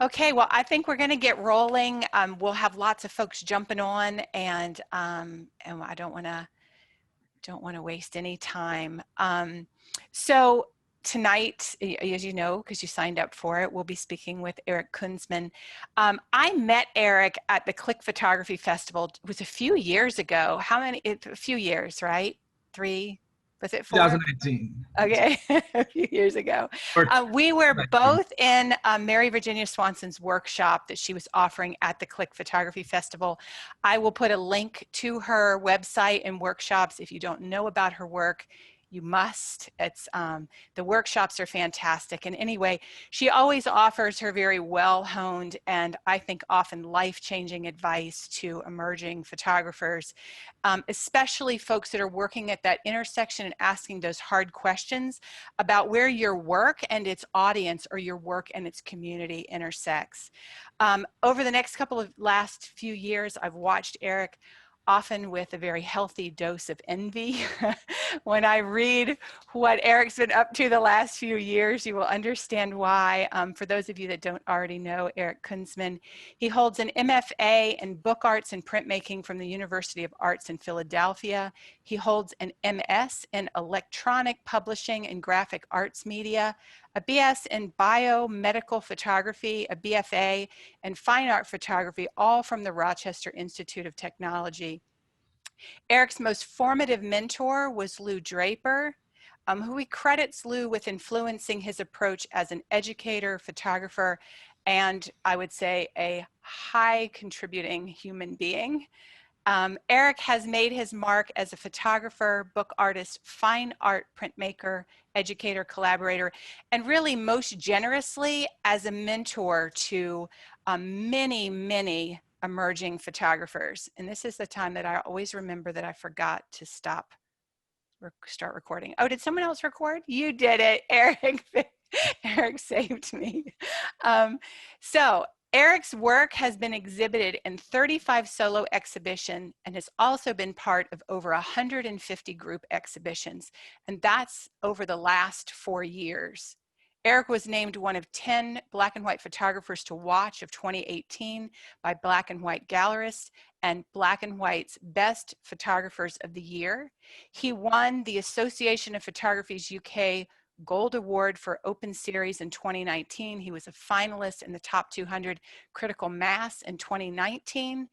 Okay, well, I think we're going to get rolling. We'll have lots of folks jumping on, and I don't want to waste any time. So tonight, as you know, because you signed up for it, we'll be speaking with Eric Kunsman. I met Eric at the Click Photography Festival. It was a few years ago. How many? A few years, right? 3? Was it 4? 2019. Okay, a few years ago. Or We were 19. both in Mary Virginia Swanson's workshop that she was offering at the Click Photography Festival. I will put a link to her website and workshops. If you don't know about her work, you must. It's the workshops are fantastic. And anyway, she always offers her very well-honed and I think often life-changing advice to emerging photographers, especially folks that are working at that intersection and asking those hard questions about where your work and its audience or your work and its community intersects. Over the next couple of last few years, I've watched Eric often with a very healthy dose of envy. When I read what Eric's been up to the last few years, you will understand why. For those of you that don't already know Eric Kunsman, he holds an MFA in Book Arts and Printmaking from the University of Arts in Philadelphia. He holds an MS in Electronic Publishing and Graphic Arts Media, a BS in Biomedical Photography, a BFA in Fine Art Photography, all from the Rochester Institute of Technology. Eric's most formative mentor was Lou Draper, who he credits Lou with influencing his approach as an educator, photographer, and I would say a high contributing human being. Eric has made his mark as a photographer, book artist, fine art printmaker, educator, collaborator, and really most generously as a mentor to many, many emerging photographers. And this is the time that I always remember that I forgot to start recording. Oh, did someone else record? You did it, Eric. Eric saved me. So Eric's work has been exhibited in 35 solo exhibitions and has also been part of over 150 group exhibitions. And that's over the last 4 years. Eric was named one of 10 black and white photographers to watch of 2018 by Black and White Gallerists and Black and White's Best Photographers of the Year. He won the Association of Photography's UK Gold Award for Open Series in 2019. He was a finalist in the Top 200 Critical Mass in 2019.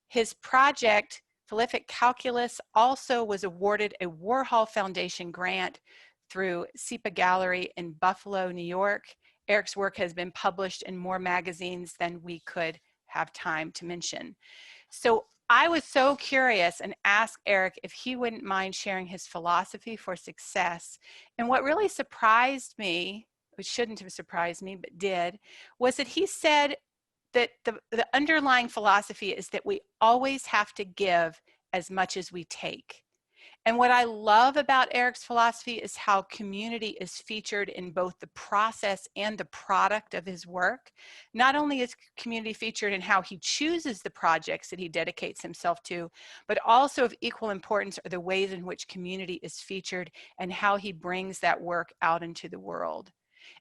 His project, Prolific Calculus, also was awarded a Warhol Foundation grant through SEPA Gallery in Buffalo, New York. Eric's work has been published in more magazines than we could have time to mention. So I was so curious and asked Eric if he wouldn't mind sharing his philosophy for success. And what really surprised me, which shouldn't have surprised me, but did, was that he said that the underlying philosophy is that we always have to give as much as we take. And what I love about Eric's philosophy is how community is featured in both the process and the product of his work. Not only is community featured in how he chooses the projects that he dedicates himself to, but also of equal importance are the ways in which community is featured and how he brings that work out into the world.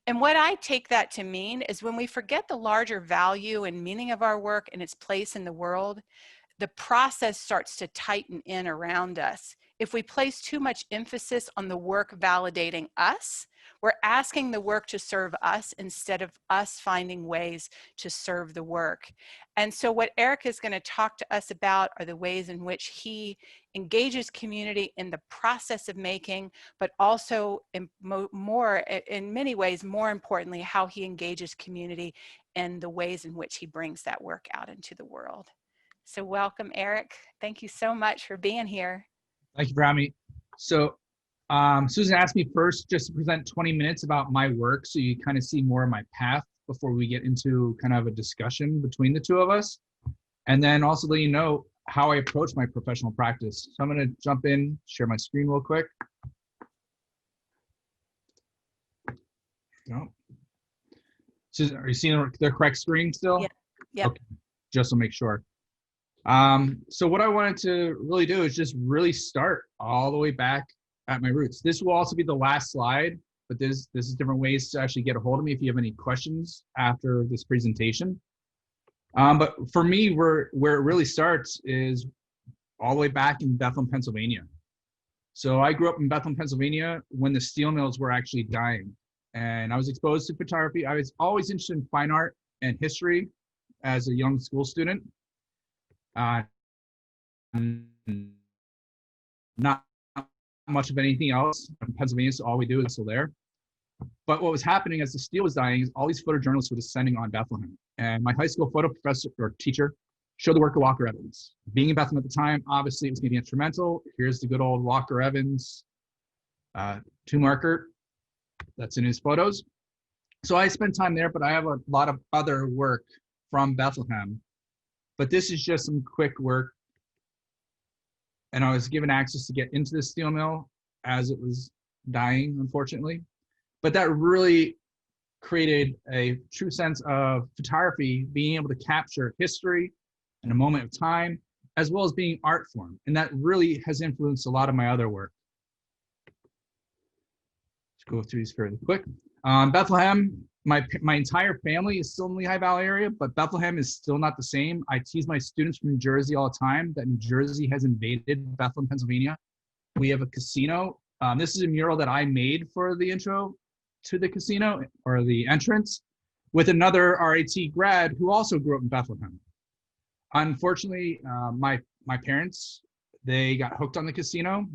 And what I take that to mean is when we forget the larger value and meaning of our work and its place in the world, the process starts to tighten in around us. If we place too much emphasis on the work validating us, we're asking the work to serve us instead of us finding ways to serve the work. And so what Eric is going to talk to us about are the ways in which he engages community in the process of making, but also in many ways, more importantly, how he engages community in the ways in which he brings that work out into the world. So welcome, Eric. Thank you so much for being here. Thank you for having me. So Susan asked me first just to present 20 minutes about my work so you kind of see more of my path before we get into kind of a discussion between the two of us. And then also let you know how I approach my professional practice. So I'm going to jump in, share my screen real quick. No. Susan, are you seeing the correct screen still? Yeah. Yep. Okay. Just to make sure. So what I wanted to really do is just really start all the way back at my roots. This will also be the last slide but this is different ways to actually get a hold of me if you have any questions after this presentation. But for me, where it really starts is all the way back in Bethlehem, Pennsylvania. So I grew up in Bethlehem, Pennsylvania when the steel mills were actually dying. And I was exposed to photography. I was always interested in fine art and history as a young school student. Not much of anything else. In Pennsylvania, so all we do is still there. But what was happening as the steel was dying is all these photojournalists were descending on Bethlehem. And my high school photo professor or teacher showed the work of Walker Evans. Being in Bethlehem at the time, obviously it was going to be instrumental. Here's the good old Walker Evans 2 marker that's in his photos. So I spent time there, but I have a lot of other work from Bethlehem. But this is just some quick work. And I was given access to get into the steel mill as it was dying, unfortunately. But that really created a true sense of photography, being able to capture history in a moment of time, as well as being art form. And that really has influenced a lot of my other work. Let's go through these fairly quick. Bethlehem, my entire family is still in the Lehigh Valley area, but Bethlehem is still not the same. I tease my students from New Jersey all the time that New Jersey has invaded Bethlehem, Pennsylvania. We have a casino. This is a mural that I made for the intro to the casino, or the entrance, with another RIT grad who also grew up in Bethlehem. Unfortunately, my parents, they got hooked on the casino.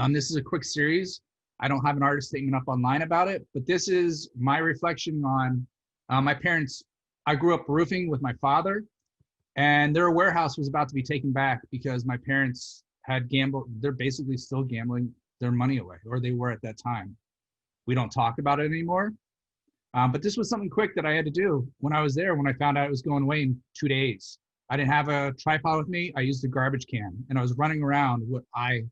This is a quick series. I don't have an artist statement up online about it, but this is my reflection on my parents. I grew up roofing with my father, and their warehouse was about to be taken back because my parents had gambled. They're basically still gambling their money away, or they were at that time. We don't talk about it anymore. But this was something quick that I had to do when I was there, when I found out it was going away in 2 days. I didn't have a tripod with me. I used a garbage can, and I was running around what I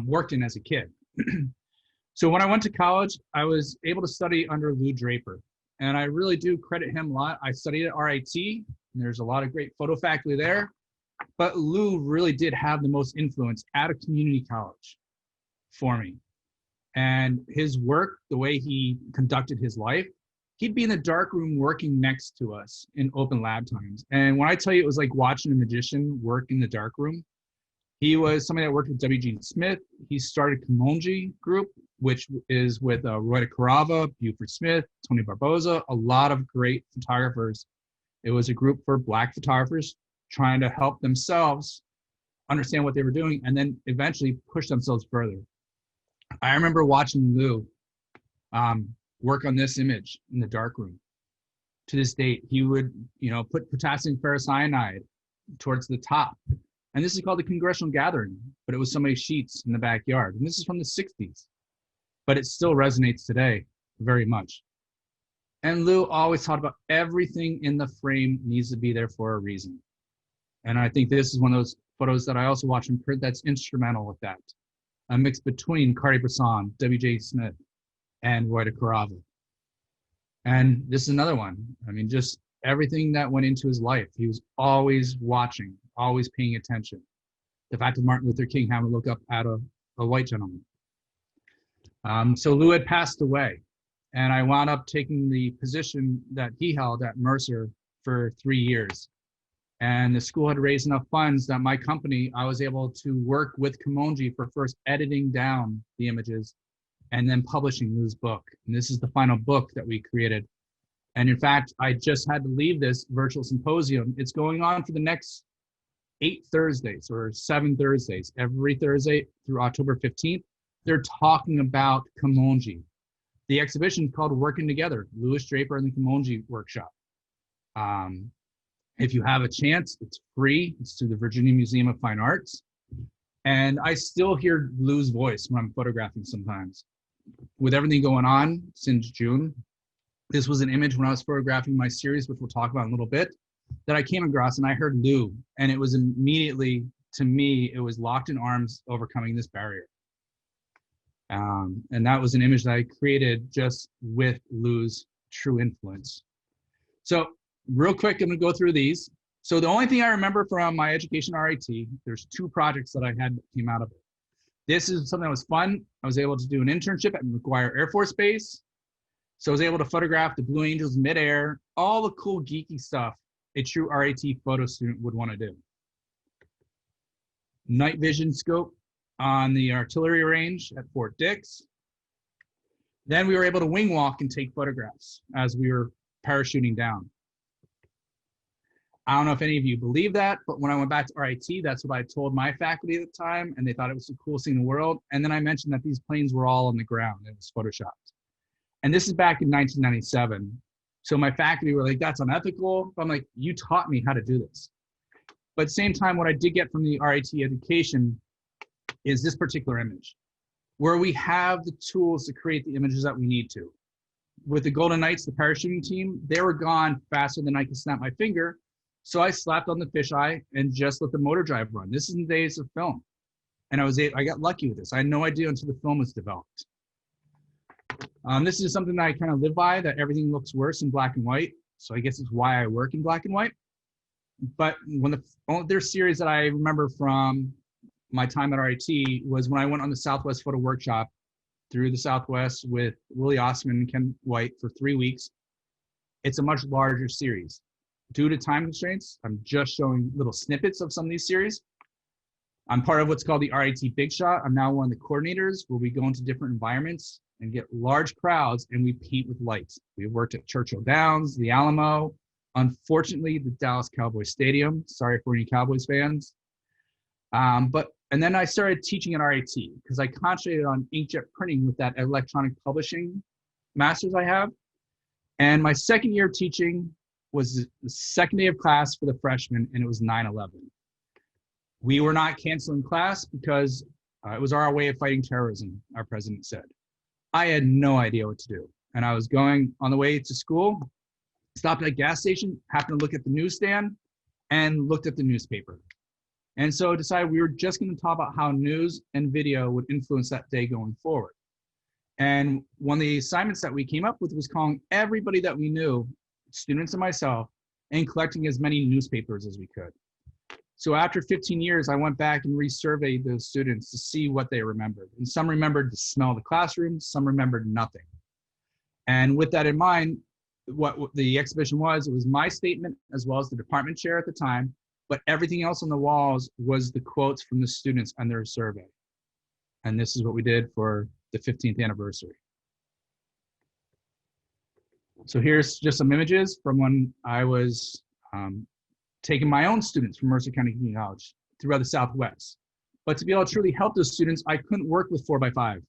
worked in as a kid. So when I went to college, I was able to study under Lou Draper, and I really do credit him a lot. I studied at RIT, and there's a lot of great photo faculty there, but Lou really did have the most influence at a community college for me. And his work, the way he conducted his life, he'd be in the dark room working next to us in open lab times. And when I tell you it was like watching a magician work in the dark room, he was somebody that worked with W. Gene Smith. He started Kumonji Group, which is with Roy de Carava, Buford Smith, Tony Barboza, a lot of great photographers. It was a group for Black photographers trying to help themselves understand what they were doing and then eventually push themselves further. I remember watching Lou work on this image in the darkroom. To this date, he would, put potassium ferrocyanide towards the top. And this is called the Congressional Gathering, but it was somebody's sheets in the backyard. And this is from the 60s, but it still resonates today very much. And Lou always talked about everything in the frame needs to be there for a reason. And I think this is one of those photos that I also watch in print that's instrumental with that. A mix between Cartier-Bresson, W.J. Smith, and Roy de Carava. And this is another one. I mean, just everything that went into his life. He was always watching, always paying attention. The fact of Martin Luther King having to look up at a white gentleman. So Lou had passed away, and I wound up taking the position that he held at Mercer for 3 years. And the school had raised enough funds that my company, I was able to work with Kumonji for first editing down the images and then publishing Lou's book. And this is the final book that we created. And in fact, I just had to leave this virtual symposium. It's going on for the next 8 Thursdays or 7 Thursdays. Every Thursday through October 15th, they're talking about Kumonji. The exhibition is called Working Together, Louis Draper and the Kumonji Workshop. If you have a chance, it's free. It's through the Virginia Museum of Fine Arts. And I still hear Lou's voice when I'm photographing sometimes. With everything going on since June, this was an image when I was photographing my series, which we'll talk about in a little bit, that I came across and I heard Lou. And it was immediately, to me, it was locked in arms overcoming this barrier. And that was an image that I created just with Lou's true influence. So real quick, I'm gonna go through these. So the only thing I remember from my education RIT, there's 2 projects that I had that came out of it. This is something that was fun. I was able to do an internship at McGuire Air Force Base. So I was able to photograph the Blue Angels midair, all the cool geeky stuff a true RAT photo student would want to do. Night vision scope on the artillery range at Fort Dix. Then we were able to wing walk and take photographs as we were parachuting down. I don't know if any of you believe that, but when I went back to RIT, that's what I told my faculty at the time, and they thought it was the coolest thing in the world. And then I mentioned that these planes were all on the ground. It was photoshopped. And this is back in 1997. So my faculty were like, that's unethical. But I'm like, you taught me how to do this. But at the same time, what I did get from the RIT education is this particular image, where we have the tools to create the images that we need to. With the Golden Knights, the parachuting team, they were gone faster than I could snap my finger. So I slapped on the fisheye and just let the motor drive run. This is in the days of film. And I got lucky with this. I had no idea until the film was developed. This is something that I kind of live by, that everything looks worse in black and white. So I guess it's why I work in black and white. But their series that I remember from my time at RIT was when I went on the Southwest Photo Workshop through the Southwest with Willie Osman and Ken White for 3 weeks. It's a much larger series. Due to time constraints, I'm just showing little snippets of some of these series. I'm part of what's called the RIT Big Shot. I'm now one of the coordinators where we go into different environments and get large crowds and we paint with lights. We've worked at Churchill Downs, the Alamo, unfortunately, the Dallas Cowboys Stadium. Sorry for any Cowboys fans. And then I started teaching at RIT because I concentrated on inkjet printing with that electronic publishing master's I have. And my second year of teaching was the second day of class for the freshmen, and it was 9/11. We were not canceling class because it was our way of fighting terrorism, our president said. I had no idea what to do. And I was going on the way to school, stopped at a gas station, happened to look at the newsstand, and looked at the newspaper. And so decided we were just going to talk about how news and video would influence that day going forward. And one of the assignments that we came up with was calling everybody that we knew, students and myself, and collecting as many newspapers as we could. So after 15 years, I went back and resurveyed those students to see what they remembered. And some remembered the smell of the classroom, some remembered nothing. And with that in mind, what the exhibition was, it was my statement as well as the department chair at the time, but everything else on the walls was the quotes from the students on their survey. And this is what we did for the 15th anniversary. So here's just some images from when I was taking my own students from Mercer County Community College throughout the Southwest. But to be able to truly help those students, I couldn't work with 4x5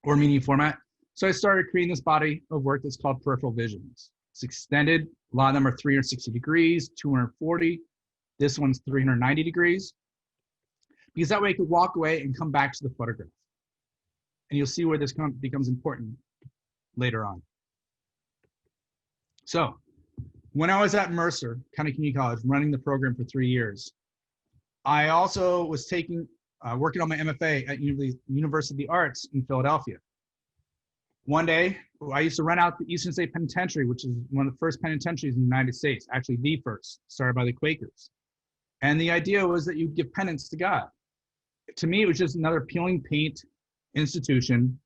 or medium format. So I started creating this body of work that's called peripheral visions. It's extended. A lot of them are 360 degrees, 240. This one's 390 degrees. Because that way I could walk away and come back to the photograph. And you'll see where this becomes important later on. So when I was at Mercer County Community College, running the program for 3 years, I also was working on my MFA at University of the Arts in Philadelphia. One day, I used to rent out the Eastern State Penitentiary, which is one of the first penitentiaries in the United States, actually the first, started by the Quakers. And the idea was that you'd give penance to God. To me, it was just another peeling paint institution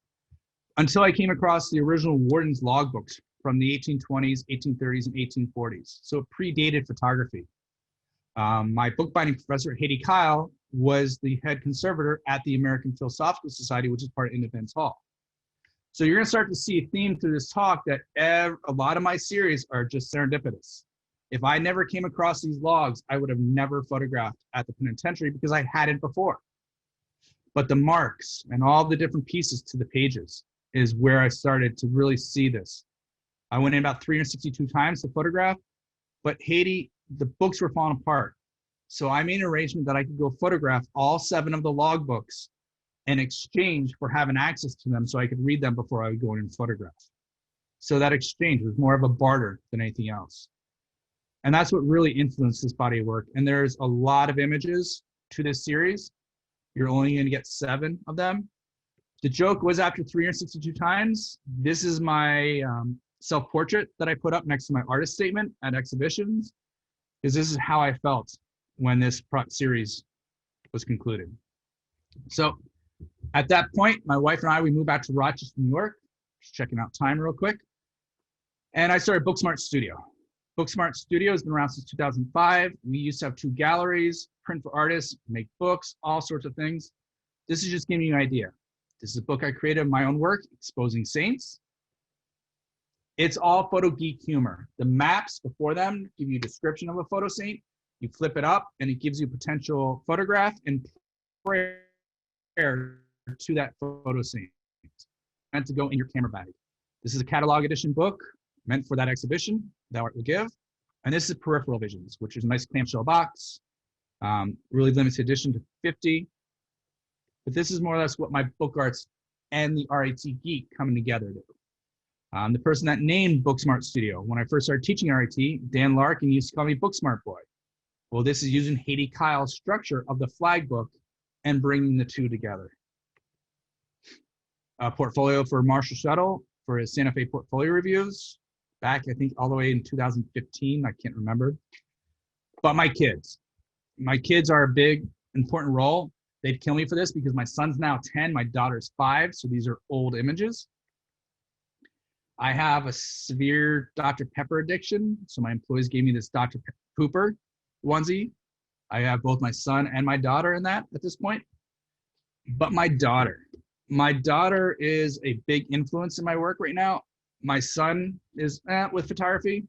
until I came across the original warden's logbooks from the 1820s, 1830s, and 1840s. So it predated photography. My bookbinding professor, Haiti Kyle, was the head conservator at the American Philosophical Society, which is part of Independence Hall. So you're going to start to see a theme through this talk that a lot of my series are just serendipitous. If I never came across these logs, I would have never photographed at the penitentiary because I hadn't before. But the marks and all the different pieces to the pages is where I started to really see this. I went in about 362 times to photograph, but Haiti, the books were falling apart. So I made an arrangement that I could go photograph all 7 of the logbooks in exchange for having access to them so I could read them before I would go in and photograph. So that exchange was more of a barter than anything else. And that's what really influenced this body of work. And there's a lot of images to this series. You're only going to get 7 of them. The joke was after 362 times, this is my self-portrait that I put up next to my artist statement at exhibitions, because this is how I felt when this series was concluded. So at that point, my wife and I, we moved back to Rochester, New York. Just checking out time real quick. And I started Booksmart Studio. Booksmart Studio has been around since 2005. We used to have 2 galleries, print for artists, make books, all sorts of things. This is just giving you an idea. This is a book I created of my own work, Exposing Saints. It's all photo geek humor. The maps before them give you a description of a photo saint. You flip it up and it gives you a potential photograph and prayer to that photo saint, meant to go in your camera bag. This is a catalog edition book meant for that exhibition that art will give. And this is Peripheral Visions, which is a nice clamshell box, really limited edition to 50. But this is more or less what my book arts and the RIT geek coming together do. The person that named Booksmart Studio, when I first started teaching RIT, Dan Larkin used to call me Booksmart Boy. Well, this is using Haiti Kyle's structure of the flag book and bringing the two together. A portfolio for Marshall Shuttle for his Santa Fe portfolio reviews, back I think all the way in 2015, I can't remember. But my kids are a big, important role. They'd kill me for this because my son's now 10, my daughter's 5, so these are old images. I have a severe Dr. Pepper addiction, so my employees gave me this Dr. Pooper onesie. I have both my son and my daughter in that at this point. But my daughter is a big influence in my work right now. My son is with photography,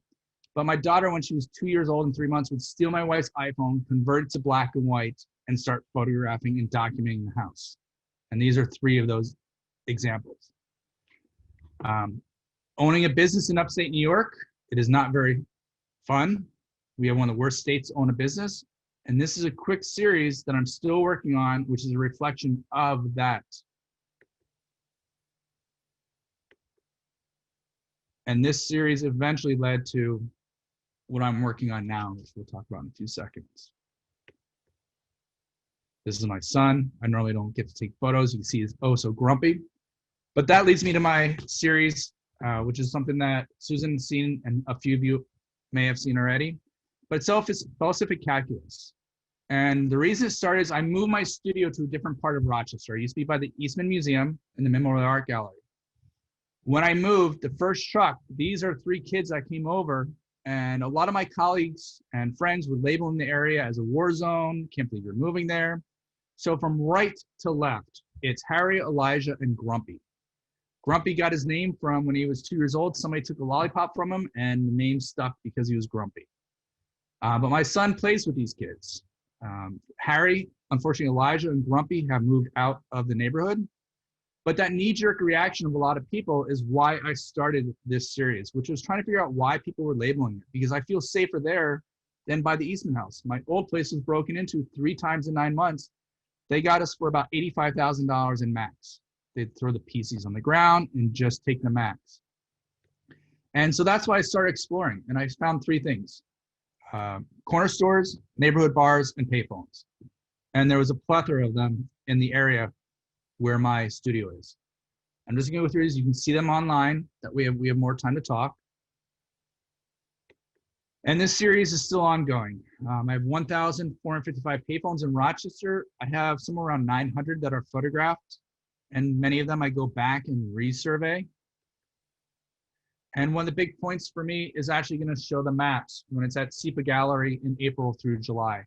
but my daughter, when she was 2 years old and 3 months, would steal my wife's iPhone, convert it to black and white, and start photographing and documenting the house. And these are 3 of those examples. Owning a business in upstate New York, it is not very fun. We have one of the worst states to own a business. And this is a quick series that I'm still working on, which is a reflection of that. And this series eventually led to what I'm working on now, which we'll talk about in a few seconds. This is my son. I normally don't get to take photos. You can see he's oh so grumpy. But that leads me to my series, which is something that Susan's seen and a few of you may have seen already. But it's Philosophic Calculus. And the reason it started is I moved my studio to a different part of Rochester. It used to be by the Eastman Museum and the Memorial Art Gallery. When I moved, the first truck, these are 3 kids that came over, and a lot of my colleagues and friends were labeling the area as a war zone. Can't believe you're moving there. So from right to left, it's Harry, Elijah, and Grumpy. Grumpy got his name from when he was 2 years old. Somebody took a lollipop from him, and the name stuck because he was grumpy. But my son plays with these kids. Harry, unfortunately, Elijah and Grumpy have moved out of the neighborhood. But that knee-jerk reaction of a lot of people is why I started this series, which was trying to figure out why people were labeling it, because I feel safer there than by the Eastman House. My old place was broken into 3 times in 9 months. They got us for about $85,000 in max. They'd throw the PCs on the ground and just take the max. And so that's why I started exploring, and I found 3 things. Corner stores, neighborhood bars, and payphones. And there was a plethora of them in the area where my studio is. I'm just gonna go through these. You can see them online. That we have more time to talk. And this series is still ongoing. I have 1,455 payphones in Rochester. I have somewhere around 900 that are photographed, and many of them I go back and resurvey. And one of the big points for me is actually gonna show the maps when it's at SEPA Gallery in April through July.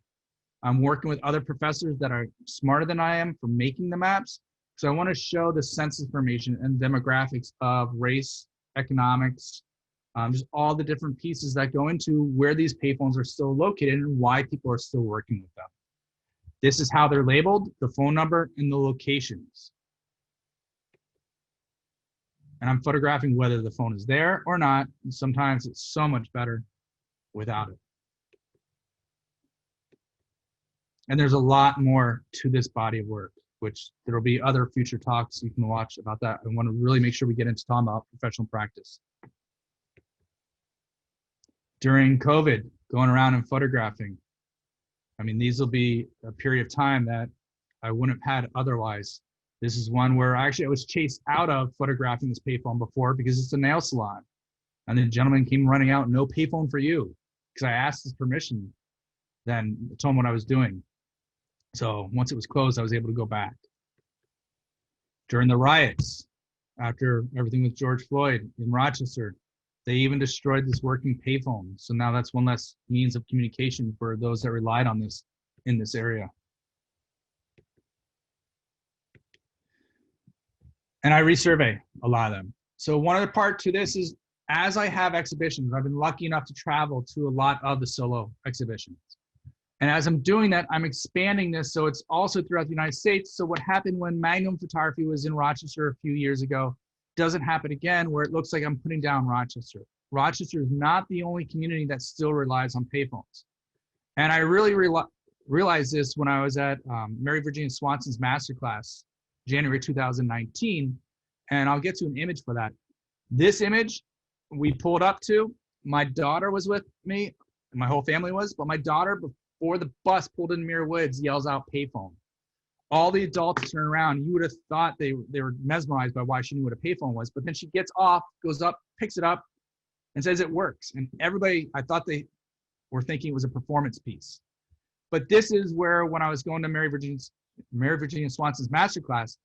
I'm working with other professors that are smarter than I am for making the maps. So I want to show the census information and demographics of race, economics, just all the different pieces that go into where these payphones are still located and why people are still working with them. This is how they're labeled, the phone number and the locations. And I'm photographing whether the phone is there or not. And sometimes it's so much better without it. And there's a lot more to this body of work, which there will be other future talks you can watch about that. I want to really make sure we get into talking about professional practice. During COVID, going around and photographing, I mean, these will be a period of time that I wouldn't have had otherwise. This is one where actually I was chased out of photographing this payphone before because it's a nail salon. And the gentleman came running out, no payphone for you, because I asked his permission, then told him what I was doing. So once it was closed, I was able to go back. During the riots, after everything with George Floyd in Rochester, they even destroyed this working payphone. So now that's one less means of communication for those that relied on this in this area. And I resurvey a lot of them. So one other part to this is, as I have exhibitions, I've been lucky enough to travel to a lot of the solo exhibitions. And as I'm doing that, I'm expanding this so it's also throughout the United States. So what happened when Magnum Photography was in Rochester a few years ago doesn't happen again, where it looks like I'm putting down Rochester. Rochester is not the only community that still relies on payphones. And I really realized this when I was at Mary Virginia Swanson's masterclass, January 2019. And I'll get to an image for that. This image we pulled up to, my daughter was with me, and my whole family was, but my daughter, before the bus pulled in Muir Woods, yells out payphone. All the adults turn around. You would have thought they were mesmerized by why she knew what a payphone was, but then she gets off, goes up, picks it up, and says it works. And everybody, I thought they were thinking it was a performance piece. But this is where, when I was going to Mary Virginia Swanson's masterclass,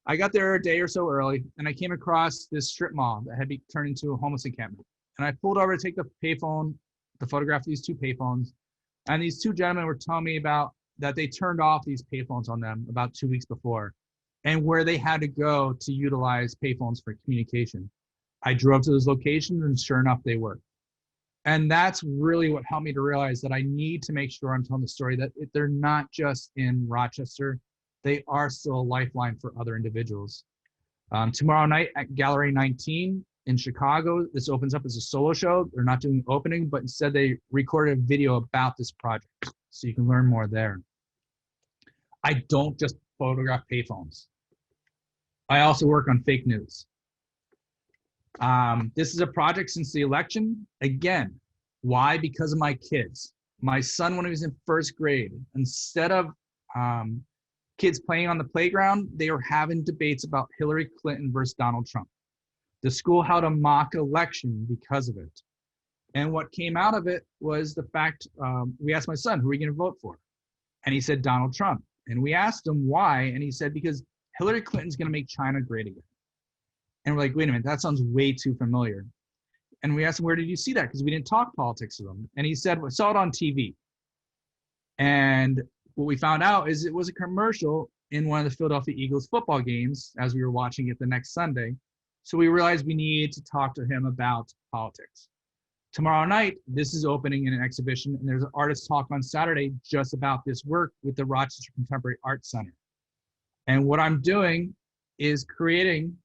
I got there a day or so early, and I came across this strip mall that had been turned into a homeless encampment. And I pulled over to take the payphone, to photograph these two payphones. And these two gentlemen were telling me about that they turned off these payphones on them about 2 weeks before, and where they had to go to utilize payphones for communication. I drove to those locations, and sure enough, they were. And that's really what helped me to realize that I need to make sure I'm telling the story, that they're not just in Rochester, they are still a lifeline for other individuals. Tomorrow night at Gallery 19 in Chicago, this opens up as a solo show. They're not doing the opening, but instead they recorded a video about this project, so you can learn more there. I don't just photograph payphones. I also work on fake news. This is a project since the election. Again, why? Because of my kids. My son, when he was in first grade, instead of kids playing on the playground, they were having debates about Hillary Clinton versus Donald Trump. The school held a mock election because of it. And what came out of it was the fact, we asked my son, who are you going to vote for? And he said, Donald Trump. And we asked him why, and he said, because Hillary Clinton's going to make China great again. And we're like, wait a minute, that sounds way too familiar. And we asked him, where did you see that? Because we didn't talk politics with him. And he said, we saw it on TV. And what we found out is it was a commercial in one of the Philadelphia Eagles football games as we were watching it the next Sunday. So we realized we needed to talk to him about politics. Tomorrow night, this is opening in an exhibition, and there's an artist talk on Saturday just about this work with the Rochester Contemporary Art Center. And what I'm doing is creating,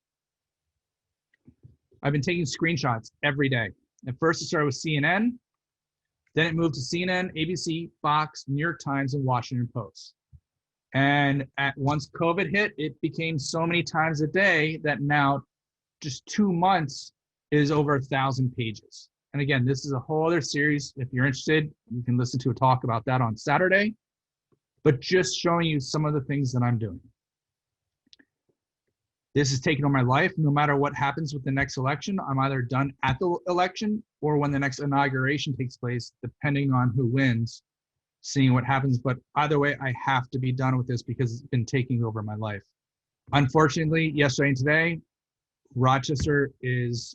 I've been taking screenshots every day. At first it started with CNN, then it moved to CNN, ABC, Fox, New York Times, and Washington Post. And once COVID hit, it became so many times a day that now just 2 months is over 1,000 pages. And again, this is a whole other series. If you're interested, you can listen to a talk about that on Saturday, but just showing you some of the things that I'm doing. This is taking on my life. No matter what happens with the next election, I'm either done at the election or when the next inauguration takes place, depending on who wins, seeing what happens. But either way, I have to be done with this because it's been taking over my life. Unfortunately, yesterday and today, Rochester is,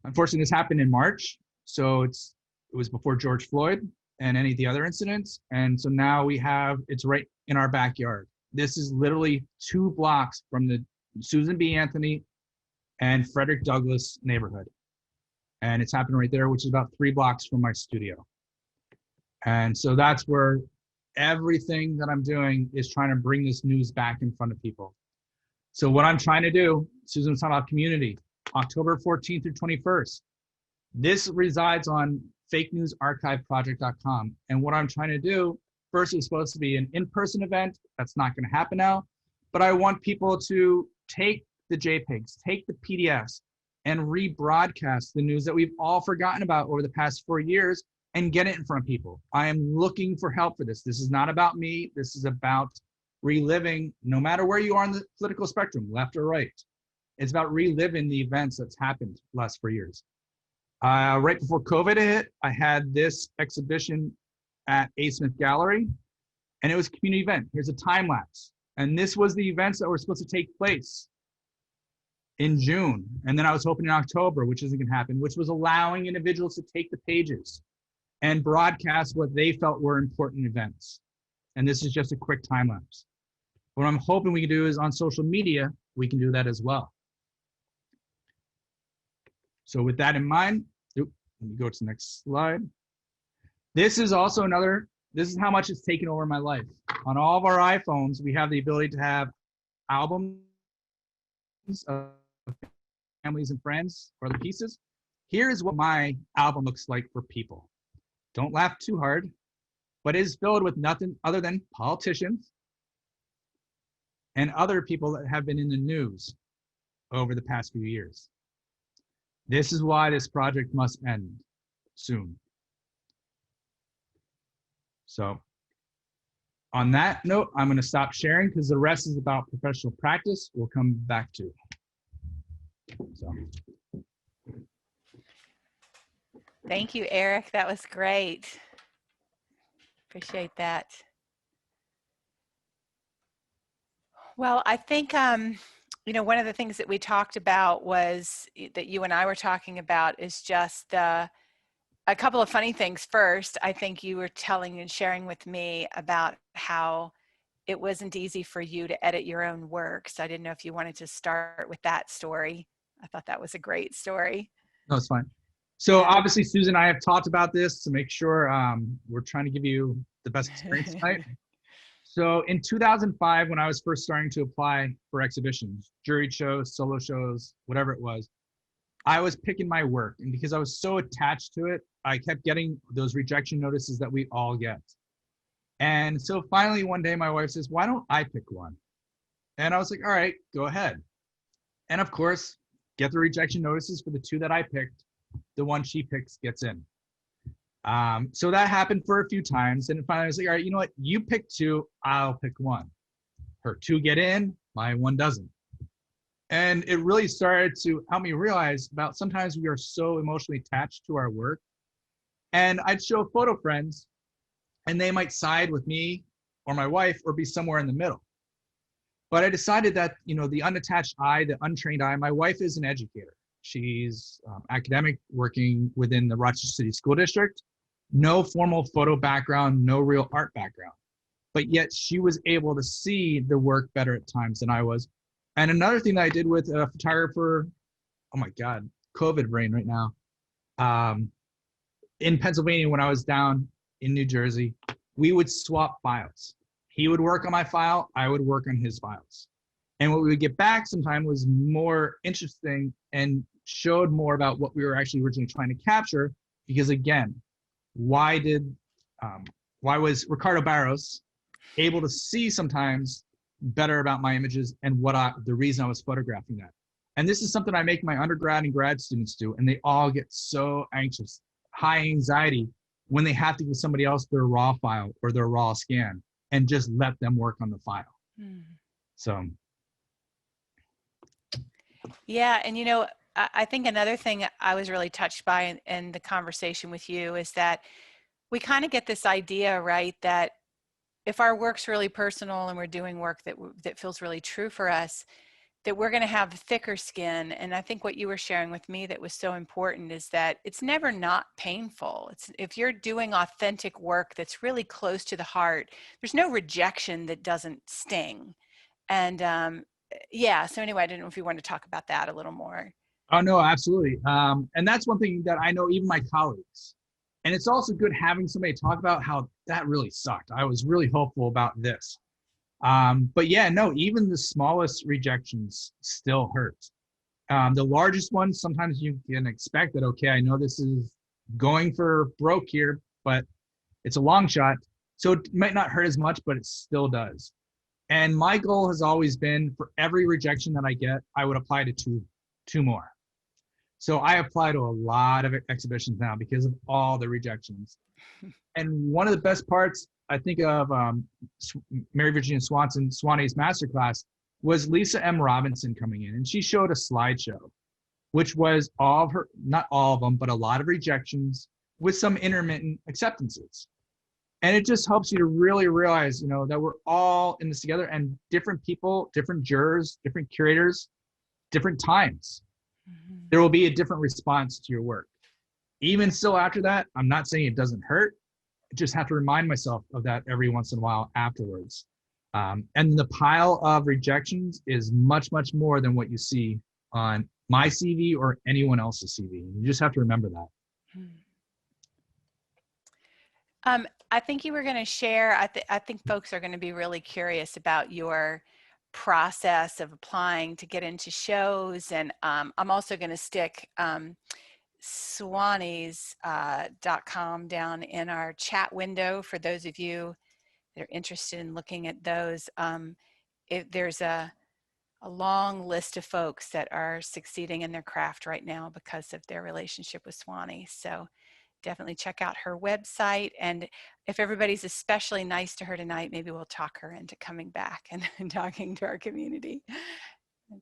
unfortunately, this happened in March. So it was before George Floyd and any of the other incidents. And so now it's right in our backyard. This is literally 2 blocks from the Susan B. Anthony and Frederick Douglass neighborhood. And it's happened right there, which is about 3 blocks from my studio. And so that's where everything that I'm doing is trying to bring this news back in front of people. So what I'm trying to do, Susan was talking about community, October 14th through 21st. This resides on fakenewsarchiveproject.com. And what I'm trying to do, first, it was supposed to be an in-person event. That's not going to happen now. But I want people to take the JPEGs, take the PDFs, and rebroadcast the news that we've all forgotten about over the past 4 years and get it in front of people. I am looking for help for this. This is not about me. This is about reliving, no matter where you are on the political spectrum, left or right. It's about reliving the events that's happened the last 4 years. Right before COVID hit, I had this exhibition at A. Smith Gallery, and it was a community event. Here's a time lapse. And this was the events that were supposed to take place in June. And then I was hoping in October, which isn't going to happen, which was allowing individuals to take the pages and broadcast what they felt were important events. And this is just a quick time lapse. What I'm hoping we can do is on social media, we can do that as well. So with that in mind, let me go to the next slide. This is also this is how much it's taken over my life. On all of our iPhones, we have the ability to have albums of families and friends or the pieces. Here's what my album looks like for people. Don't laugh too hard, but it is filled with nothing other than politicians and other people that have been in the news over the past few years. This is why this project must end soon. So on that note, I'm going to stop sharing because the rest is about professional practice. We'll come back to. So. Thank you, Eric. That was great. Appreciate that. Well, I think, you know, one of the things that we talked about was that you and I were talking about is just a couple of funny things. First, I think you were telling and sharing with me about how it wasn't easy for you to edit your own work. So I didn't know if you wanted to start with that story. I thought that was a great story. No, it's fine. So obviously, Susan and I have talked about this to make sure we're trying to give you the best experience tonight. So in 2005, when I was first starting to apply for exhibitions, jury shows, solo shows, whatever it was, I was picking my work. And because I was so attached to it, I kept getting those rejection notices that we all get. And so finally, one day, my wife says, why don't I pick one? And I was like, all right, go ahead. And of course, get the rejection notices for the two that I picked. The one she picks gets in. So that happened for a few times. And finally I was like, all right, you know what? You pick two, I'll pick one. Her two get in, my one doesn't. And it really started to help me realize about sometimes we are so emotionally attached to our work. And I'd show photo friends and they might side with me or my wife or be somewhere in the middle. But I decided that, you know, the unattached eye, the untrained eye, my wife is an educator. She's academic, working within the Rochester City School District. No formal photo background, no real art background. But yet she was able to see the work better at times than I was. And another thing that I did with a photographer, oh my God, COVID brain right now. In Pennsylvania, when I was down in New Jersey, we would swap files. He would work on my file, I would work on his files. And what we would get back sometimes was more interesting and showed more about what we were actually originally trying to capture. Because again, why was Ricardo Barros able to see sometimes better about my images and the reason I was photographing that? And this is something I make my undergrad and grad students do, and they all get so anxious, high anxiety when they have to give somebody else their raw file or their raw scan and just let them work on the file. So. Yeah, and you know, I think another thing I was really touched by in the conversation with you is that we kind of get this idea, right, that if our work's really personal and we're doing work that feels really true for us, that we're going to have thicker skin. And I think what you were sharing with me that was so important is that it's never not painful. If you're doing authentic work that's really close to the heart, there's no rejection that doesn't sting. And yeah, so anyway, I didn't know if you wanted to talk about that a little more. Oh, no, absolutely. And that's one thing that I know even my colleagues. And it's also good having somebody talk about how that really sucked. I was really hopeful about this. But yeah, no, even the smallest rejections still hurt. The largest ones, sometimes you can expect that, okay, I know this is going for broke here, but it's a long shot. So it might not hurt as much, but it still does. And my goal has always been for every rejection that I get, I would apply to two more. So I apply to a lot of exhibitions now because of all the rejections. And one of the best parts, I think of Mary Virginia Swane's masterclass was Lisa M. Robinson coming in, and she showed a slideshow, which was all of her, not all of them, but a lot of rejections with some intermittent acceptances. And it just helps you to really realize, that we're all in this together, and different people, different jurors, different curators, different times. Mhm. There will be a different response to your work. Even still after that, I'm not saying it doesn't hurt. I just have to remind myself of that every once in a while afterwards. And the pile of rejections is much, much more than what you see on my CV or anyone else's CV. You just have to remember that. I think you were going to share, I think folks are going to be really curious about your process of applying to get into shows. And I'm also going to stick swannies.com down in our chat window for those of you that are interested in looking at those. There's a long list of folks that are succeeding in their craft right now because of their relationship with Swanee. So definitely check out her website. And if everybody's especially nice to her tonight, maybe we'll talk her into coming back and talking to our community.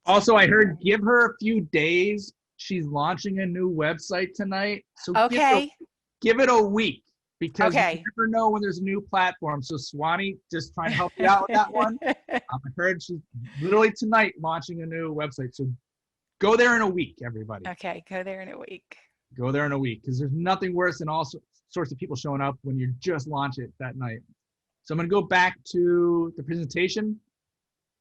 Also, I heard give her a few days. She's launching a new website tonight. So Okay. give it a week, because you Okay. never know when there's a new platform. So Swanee, just trying to help you out with that one. I heard she's literally tonight launching a new website. So go there in a week, everybody. Okay, go there in a week. Go there in a week, because there's nothing worse than all sorts of people showing up when you just launch it that night. So I'm going to go back to the presentation.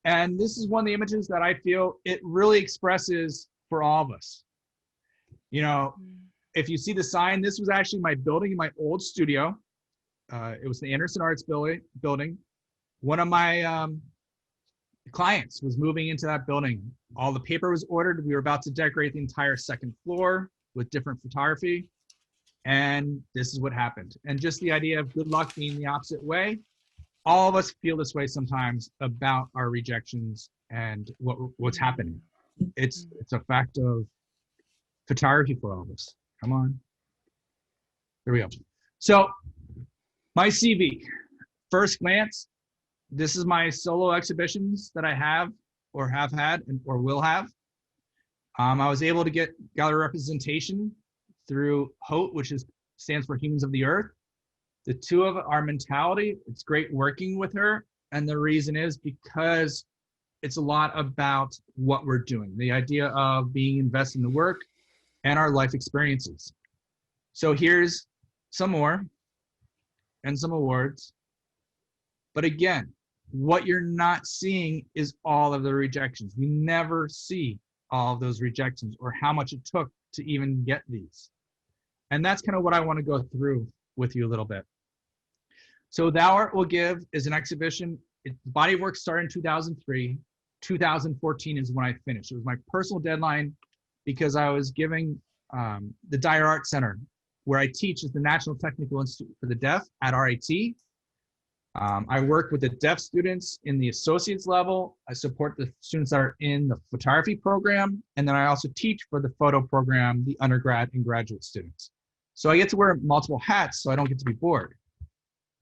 And this is one of the images that I feel it really expresses for all of us. If you see the sign, this was actually my building in my old studio. It was the Anderson Arts building. One of my clients was moving into that building. All the paper was ordered. We were about to decorate the entire second floor with different photography. And this is what happened. And just the idea of good luck being the opposite way. All of us feel this way sometimes about our rejections and what's happening. It's a fact of photography for all of us. Come on. There we go. So my CV, first glance, this is my solo exhibitions that I have or have had or will have. I was able to get gallery representation through HOTE, which stands for Humans of the Earth. The two of our mentality, it's great working with her. And the reason is because it's a lot about what we're doing, the idea of being invested in the work and our life experiences. So here's some more and some awards. But again, what you're not seeing is all of the rejections. You never see all of those rejections or how much it took to even get these. And that's kind of what I want to go through with you a little bit. So Thou Art Will Give is an exhibition. The body of work started in 2003. 2014 is when I finished. It was my personal deadline because I was giving the Dyer Art Center, where I teach at the National Technical Institute for the Deaf at RIT. I work with the deaf students in the associate's level. I support the students that are in the photography program. And then I also teach for the photo program, the undergrad and graduate students. So I get to wear multiple hats, so I don't get to be bored.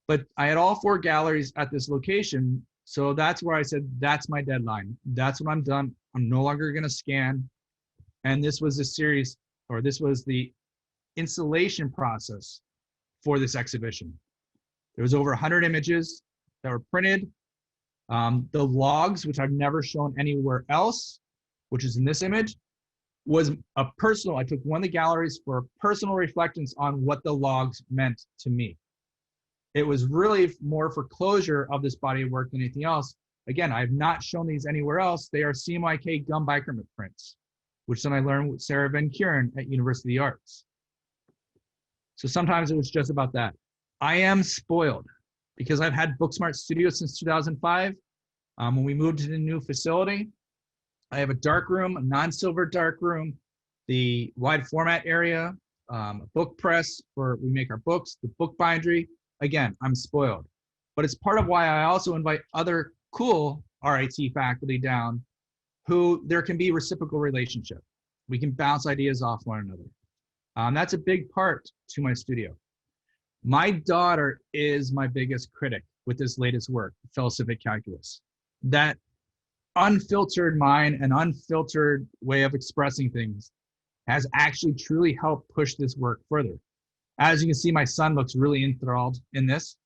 But I had all 4 galleries at this location. So that's where I said, that's my deadline. That's when I'm done. I'm no longer going to scan. And this was a series, or this was the installation process for this exhibition. There was over 100 images that were printed. The logs, which I've never shown anywhere else, which is in this image, was a personal, I took one of the galleries for personal reflections on what the logs meant to me. It was really more for closure of this body of work than anything else. Again, I have not shown these anywhere else. They are CMYK gum bichromate prints, which then I learned with Sarah Van Kuren at University of the Arts. So sometimes it was just about that. I am spoiled because I've had Booksmart Studios since 2005. When we moved to the new facility, I have a dark room, a non-silver dark room, the wide format area, a book press where we make our books, the book bindery. Again, I'm spoiled. But it's part of why I also invite other cool RIT faculty down who there can be reciprocal relationship. We can bounce ideas off one another. That's a big part to my studio. My daughter is my biggest critic with this latest work, Philosophic Calculus. That unfiltered mind and unfiltered way of expressing things has actually truly helped push this work further. As you can see, my son looks really enthralled in this.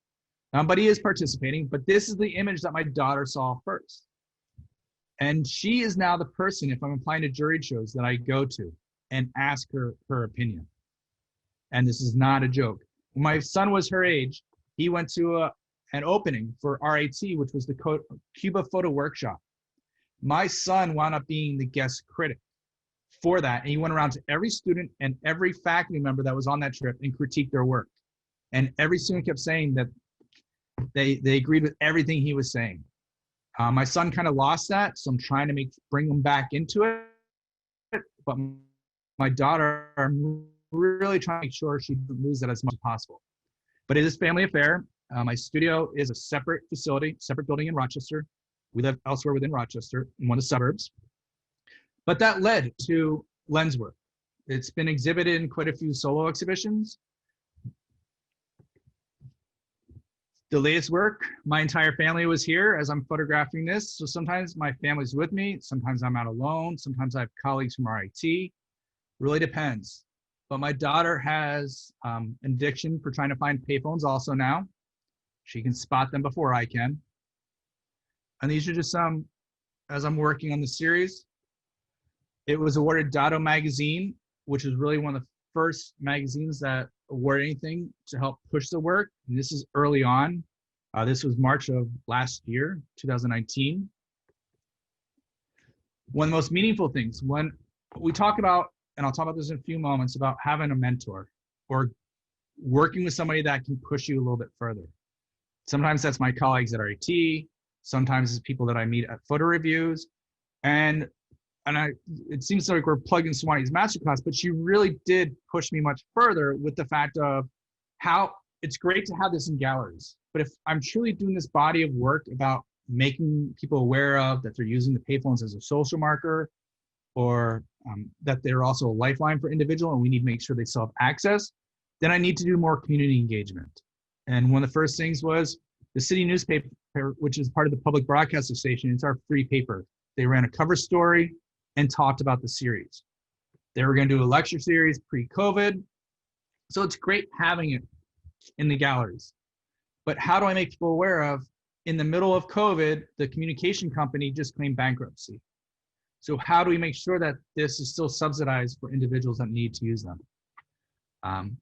But he is participating. But this is the image that my daughter saw first. And she is now the person, if I'm applying to jury shows, that I go to and ask her opinion. And this is not a joke. When my son was her age, he went to an opening for RIT, which was the Cuba Photo Workshop. My son wound up being the guest critic for that. And he went around to every student and every faculty member that was on that trip and critiqued their work. And every student kept saying that they agreed with everything he was saying. My son kind of lost that, so I'm trying to bring him back into it. But my daughter, I'm really trying to make sure she loses that as much as possible. But it is family affair. My studio is a separate facility, separate building in Rochester. We live elsewhere within Rochester, in one of the suburbs. But that led to lens work. It's been exhibited in quite a few solo exhibitions. The latest work, my entire family was here as I'm photographing this. So sometimes my family's with me, sometimes I'm out alone, sometimes I have colleagues from RIT. Really depends. But my daughter has an addiction for trying to find payphones also now. She can spot them before I can. And these are just some, as I'm working on the series. It was awarded Dado Magazine, which is really one of the first magazines that award anything to help push the work. And this is early on. This was March of last year, 2019. One of the most meaningful things, when we talk about, and I'll talk about this in a few moments, about having a mentor or working with somebody that can push you a little bit further. Sometimes that's my colleagues at RIT. Sometimes it's people that I meet at photo reviews. And it seems like we're plugging Swani's masterclass, but she really did push me much further with the fact of how it's great to have this in galleries. But if I'm truly doing this body of work about making people aware of that they're using the payphones as a social marker, or that they're also a lifeline for individual and we need to make sure they still have access, then I need to do more community engagement. And one of the first things was the city newspaper, which is part of the public broadcasting station. It's our free paper. They ran a cover story and talked about the series. They were going to do a lecture series pre-COVID. So it's great having it in the galleries. But how do I make people aware of, in the middle of COVID, the communication company just claimed bankruptcy. So how do we make sure that this is still subsidized for individuals that need to use them?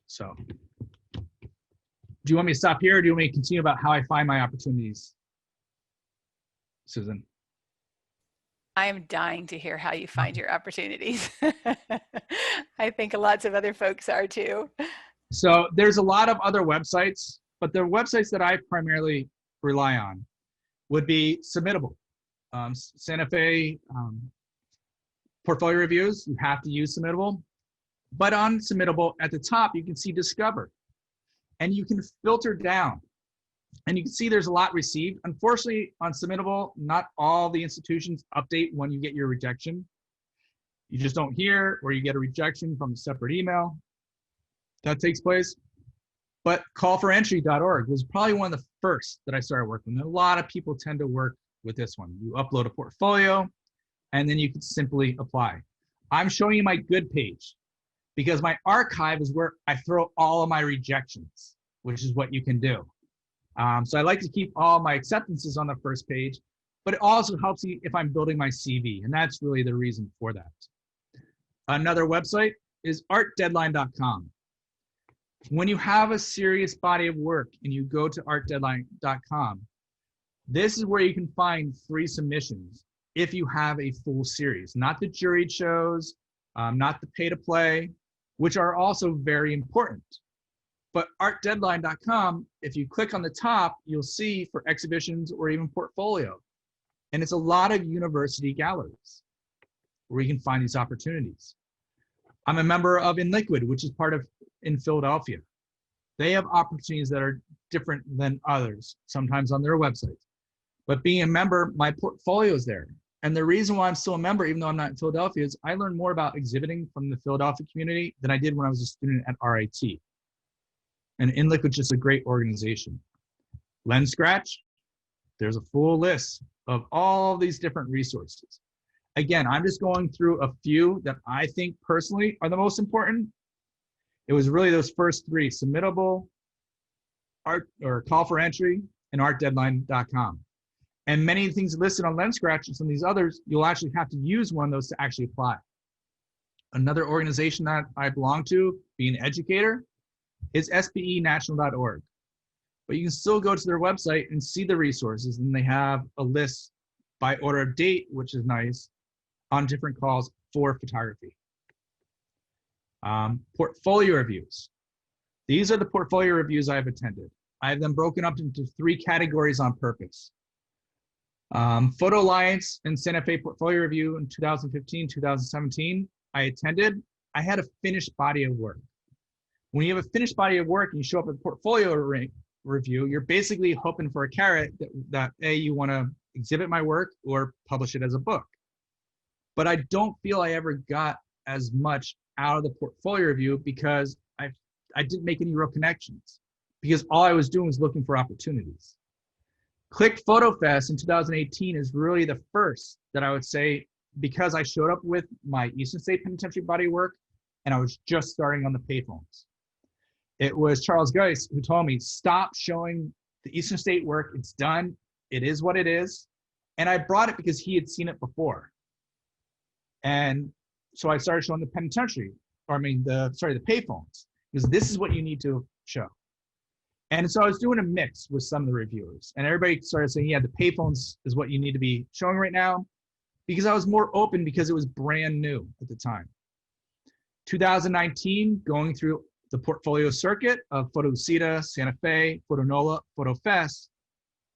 So do you want me to stop here, or do you want me to continue about how I find my opportunities, Susan? I am dying to hear how you find your opportunities. I think lots of other folks are too. So there's a lot of other websites, but the websites that I primarily rely on would be Submittable. Santa Fe portfolio reviews, you have to use Submittable. But on Submittable, at the top, you can see Discover. And you can filter down. And you can see there's a lot received. Unfortunately, on Submittable, not all the institutions update when you get your rejection. You just don't hear, or you get a rejection from a separate email. That takes place. But callforentry.org was probably one of the first that I started working with. A lot of people tend to work with this one. You upload a portfolio, and then you can simply apply. I'm showing you my good page because my archive is where I throw all of my rejections, which is what you can do. So I like to keep all my acceptances on the first page, but it also helps me if I'm building my CV, and that's really the reason for that. Another website is artdeadline.com. When you have a serious body of work and you go to artdeadline.com, this is where you can find free submissions if you have a full series, not the juried shows, not the pay to play, which are also very important. But artdeadline.com, if you click on the top, you'll see for exhibitions or even portfolio. And it's a lot of university galleries where you can find these opportunities. I'm a member of In Liquid, which is part of in Philadelphia. They have opportunities that are different than others, sometimes on their websites. But being a member, my portfolio is there. And the reason why I'm still a member, even though I'm not in Philadelphia, is I learned more about exhibiting from the Philadelphia community than I did when I was a student at RIT. And In Liquid is just a great organization. Lens Scratch, there's a full list of all these different resources. Again, I'm just going through a few that I think personally are the most important. It was really those first three: Submittable, art or call for entry and artdeadline.com. And many things listed on LensScratch and some of these others, you'll actually have to use one of those to actually apply. Another organization that I belong to, being an educator, is sbenational.org. But you can still go to their website and see the resources, and they have a list by order of date, which is nice, on different calls for photography. Portfolio reviews. These are the portfolio reviews I've attended. I have them broken up into 3 categories on purpose. Photo Alliance and Santa Fe Portfolio Review in 2015, 2017, I attended. I had a finished body of work. When you have a finished body of work and you show up at portfolio review, you're basically hoping for a carrot that A, you want to exhibit my work or publish it as a book. But I don't feel I ever got as much out of the portfolio review because I didn't make any real connections, because all I was doing was looking for opportunities. Click Photo Fest in 2018 is really the first that I would say, because I showed up with my Eastern State Penitentiary body work and I was just starting on the payphones. It was Charles Geis who told me, stop showing the Eastern State work. It's done. It is what it is. And I brought it because he had seen it before. And so I started showing the penitentiary, the payphones, because this is what you need to show. And so I was doing a mix with some of the reviewers, and everybody started saying, yeah, the payphones is what you need to be showing right now, because I was more open because it was brand new at the time. 2019, going through the portfolio circuit of Photocita, Santa Fe, Photonola, PhotoFest,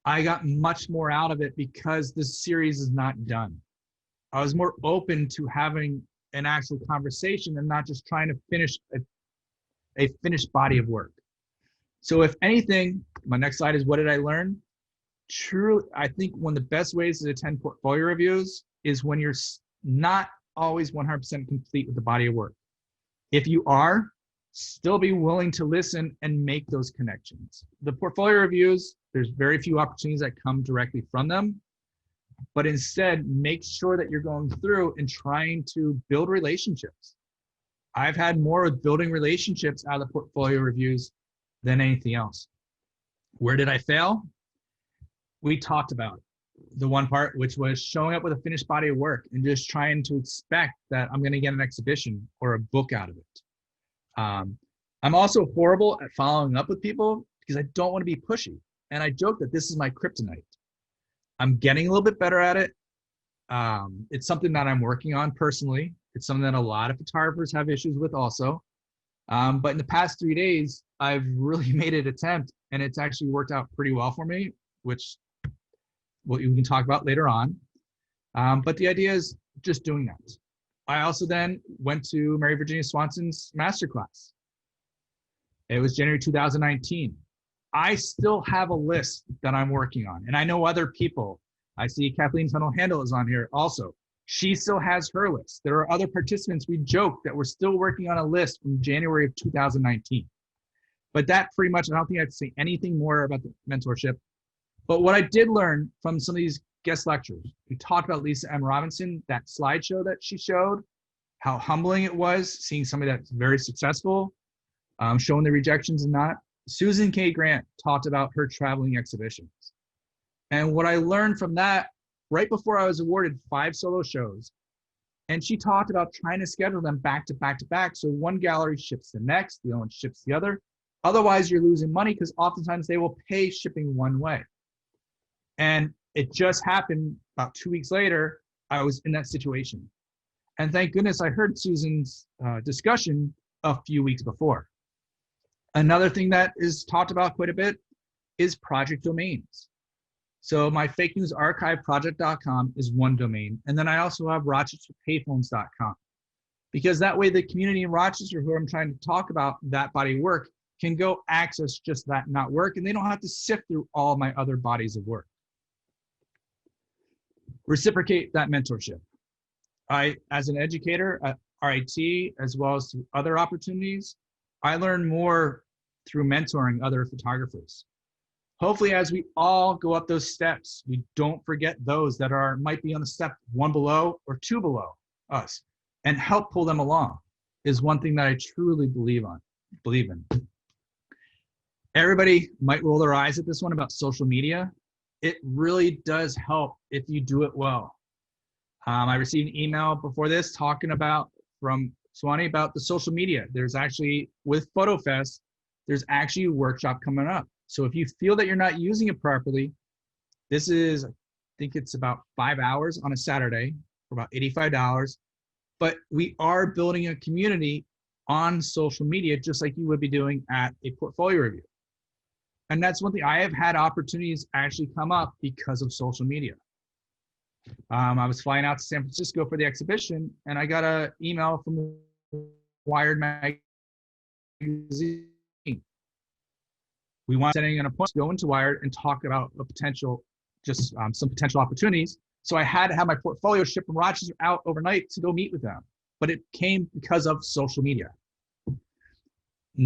I got much more out of it because this series is not done. I was more open to having an actual conversation and not just trying to finish a finished body of work. So if anything, my next slide is, what did I learn? Truly, I think one of the best ways to attend portfolio reviews is when you're not always 100% complete with the body of work. If you are, still be willing to listen and make those connections. The portfolio reviews, there's very few opportunities that come directly from them, but instead make sure that you're going through and trying to build relationships. I've had more with building relationships out of the portfolio reviews than anything else. Where did I fail? We talked about the one part, which was showing up with a finished body of work and just trying to expect that I'm going to get an exhibition or a book out of it. I'm also horrible at following up with people because I don't want to be pushy. And I joke that this is my kryptonite. I'm getting a little bit better at it. It's something that I'm working on personally. It's something that a lot of photographers have issues with also. But in the past 3 days, I've really made an attempt, and it's actually worked out pretty well for me, which we can talk about later on. But the idea is just doing that. I also then went to Mary Virginia Swanson's masterclass. It was January 2019. I still have a list that I'm working on, and I know other people. I see Kathleen Tunnell-Handel is on here also. She still has her list. There are other participants, we joke, that we're still working on a list from January of 2019. But that pretty much, I don't think I have to say anything more about the mentorship. But what I did learn from some of these guest lectures, we talked about Lisa M. Robinson, that slideshow that she showed, how humbling it was seeing somebody that's very successful, showing the rejections and not. Susan K. Grant talked about her traveling exhibitions. And what I learned from that, right before I was awarded 5 solo shows, and she talked about trying to schedule them back to back to back. So one gallery ships the next, the other one ships the other. Otherwise, you're losing money because oftentimes they will pay shipping one way. And it just happened about 2 weeks later, I was in that situation. And thank goodness I heard Susan's discussion a few weeks before. Another thing that is talked about quite a bit is project domains. So my fake news archive project.com is one domain. And then I also have rochesterpayphones.com, because that way the community in Rochester who I'm trying to talk about that body of work can go access just that not work, and they don't have to sift through all my other bodies of work. Reciprocate that mentorship. I, as an educator at RIT, as well as through other opportunities, I learn more through mentoring other photographers. Hopefully, as we all go up those steps, we don't forget those that might be on the step 1 below or 2 below us, and help pull them along is one thing that I truly believe in. Everybody might roll their eyes at this one about social media. It really does help if you do it well. I received an email before this talking about from Swanee about the social media. There's actually, with PhotoFest, there's actually a workshop coming up. So if you feel that you're not using it properly, this is, I think it's about 5 hours on a Saturday for about $85. But we are building a community on social media, just like you would be doing at a portfolio review. And that's one thing, I have had opportunities actually come up because of social media. I was flying out to San Francisco for the exhibition, and I got an email from Wired magazine. We want setting an appointment to go into Wired and talk about a potential, just some potential opportunities. So I had to have my portfolio shipped from Rochester out overnight to go meet with them. But it came because of social media.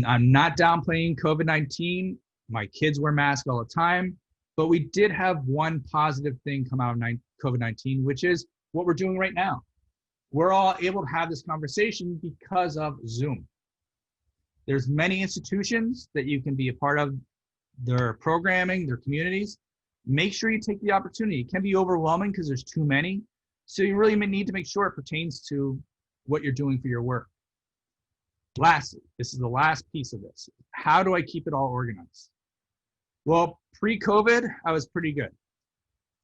I'm not downplaying COVID-19. My kids wear masks all the time. But we did have one positive thing come out of COVID-19, which is what we're doing right now. We're all able to have this conversation because of Zoom. There's many institutions that you can be a part of their programming, their communities. Make sure you take the opportunity. It can be overwhelming because there's too many. So you really need to make sure it pertains to what you're doing for your work. Lastly, this is the last piece of this. How do I keep it all organized? Well, pre-COVID, I was pretty good.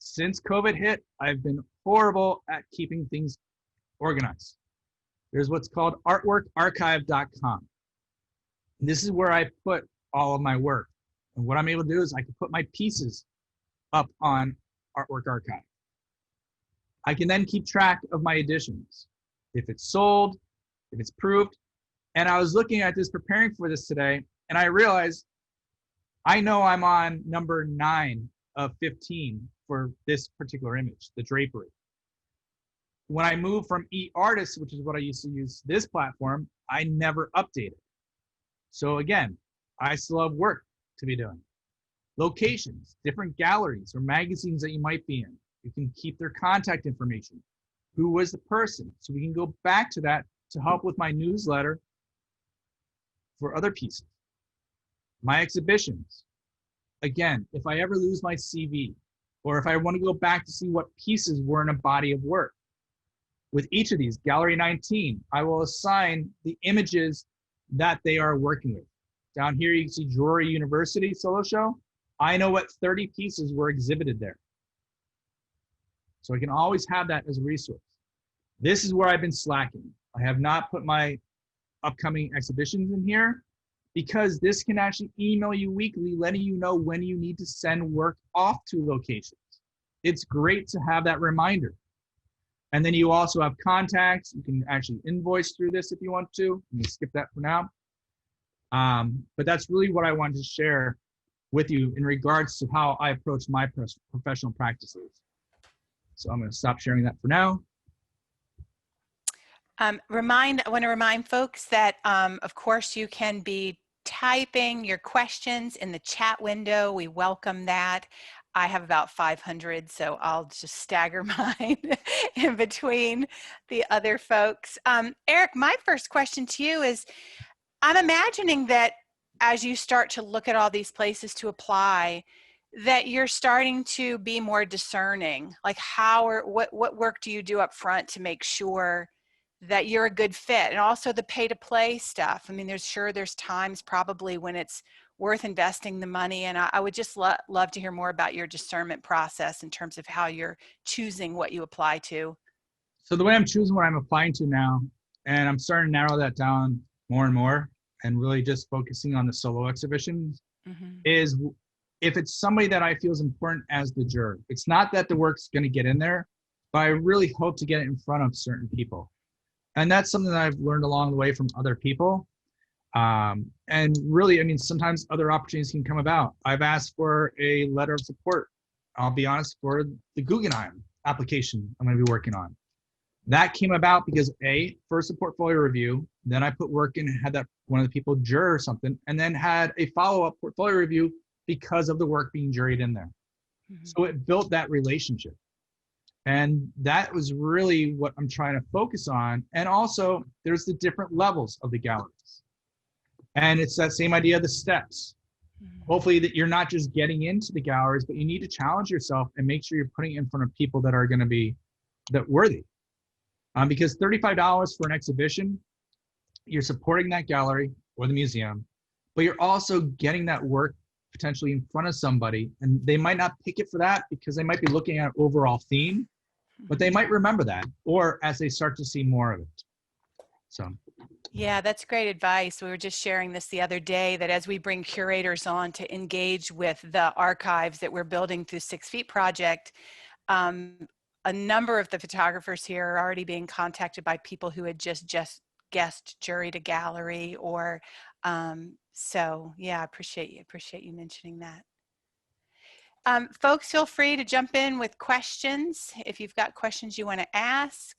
Since COVID hit, I've been horrible at keeping things organized. There's what's called artworkarchive.com. This is where I put all of my work. And what I'm able to do is I can put my pieces up on Artwork Archive. I can then keep track of my editions, if it's sold, if it's proved. And I was looking at this, preparing for this today, and I realized I know I'm on number 9 of 15 for this particular image, the drapery. When I moved from eArtist, which is what I used to use this platform, I never updated. So again, I still have work to be doing. Locations, different galleries or magazines that you might be in. You can keep their contact information. Who was the person? So we can go back to that to help with my newsletter for other pieces. My exhibitions. Again, if I ever lose my CV, or if I want to go back to see what pieces were in a body of work. With each of these, Gallery 19, I will assign the images that they are working with. Down here, you can see Drury University Solo Show. I know what 30 pieces were exhibited there. So I can always have that as a resource. This is where I've been slacking. I have not put my upcoming exhibitions in here because this can actually email you weekly, letting you know when you need to send work off to locations. It's great to have that reminder. And then you also have contacts. You can actually invoice through this if you want to. Let me skip that for now. But that's really what I wanted to share with you in regards to how I approach my professional practices. So I'm going to stop sharing that for now. I want to remind folks that, of course, you can be typing your questions in the chat window. We welcome that. I have about 500, so I'll just stagger mine in between the other folks. Eric, my first question to you is, I'm imagining that as you start to look at all these places to apply, that you're starting to be more discerning. Like what work do you do up front to make sure that you're a good fit? And also the pay to play stuff. I mean, there's times probably when it's worth investing the money. And I would just love to hear more about your discernment process in terms of how you're choosing what you apply to. So the way I'm choosing what I'm applying to now, and I'm starting to narrow that down more and more, and really just focusing on the solo exhibitions, is if it's somebody that I feel is important as the juror. It's not that the work's going to get in there, but I really hope to get it in front of certain people. And that's something that I've learned along the way from other people. And really, I mean, sometimes other opportunities can come about. I've asked for a letter of support, I'll be honest, for the Guggenheim application I'm going to be working on. That came about because first a portfolio review, then I put work in and had that one of the people juror or something, and then had a follow-up portfolio review because of the work being juried in there. So it built that relationship. And that was really what I'm trying to focus on. And also there's the different levels of the galleries. And it's that same idea of the steps. Hopefully that you're not just getting into the galleries, but you need to challenge yourself and make sure you're putting it in front of people that are going to be that worthy. Because $35 for an exhibition, you're supporting that gallery or the museum, but you're also getting that work potentially in front of somebody, and they might not pick it for that because they might be looking at overall theme, but they might remember that, or as they start to see more of it. So. Yeah, that's great advice. We were just sharing this the other day, that as we bring curators on to engage with the archives that we're building through 6 Feet Project, a number of the photographers here are already being contacted by people who had just guest juried a gallery, or so yeah, I appreciate you mentioning that. Folks, feel free to jump in with questions if you've got questions you want to ask.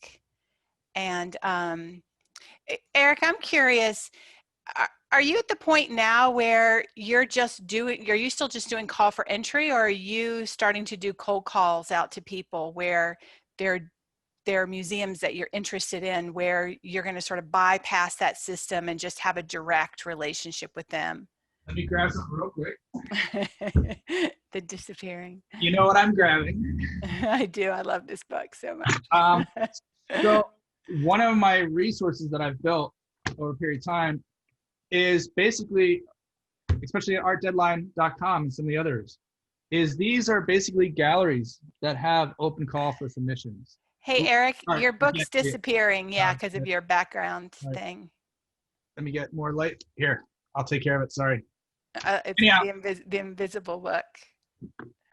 And Eric, I'm curious, are you at the point now where you're are you still just doing call for entry, or are you starting to do cold calls out to people where there are museums that you're interested in, where you're going to sort of bypass that system and just have a direct relationship with them? Let me grab something real quick. The disappearing. You know what I'm grabbing? I do. I love this book so much. So one of my resources that I've built over a period of time is basically, especially at artdeadline.com and some of the others, is these are basically galleries that have open call for submissions. Hey, Eric, Sorry, your book's disappearing. Yeah, because of your background thing. Let me get more light here. I'll take care of it. Sorry. It's Anyhow, the invisible book.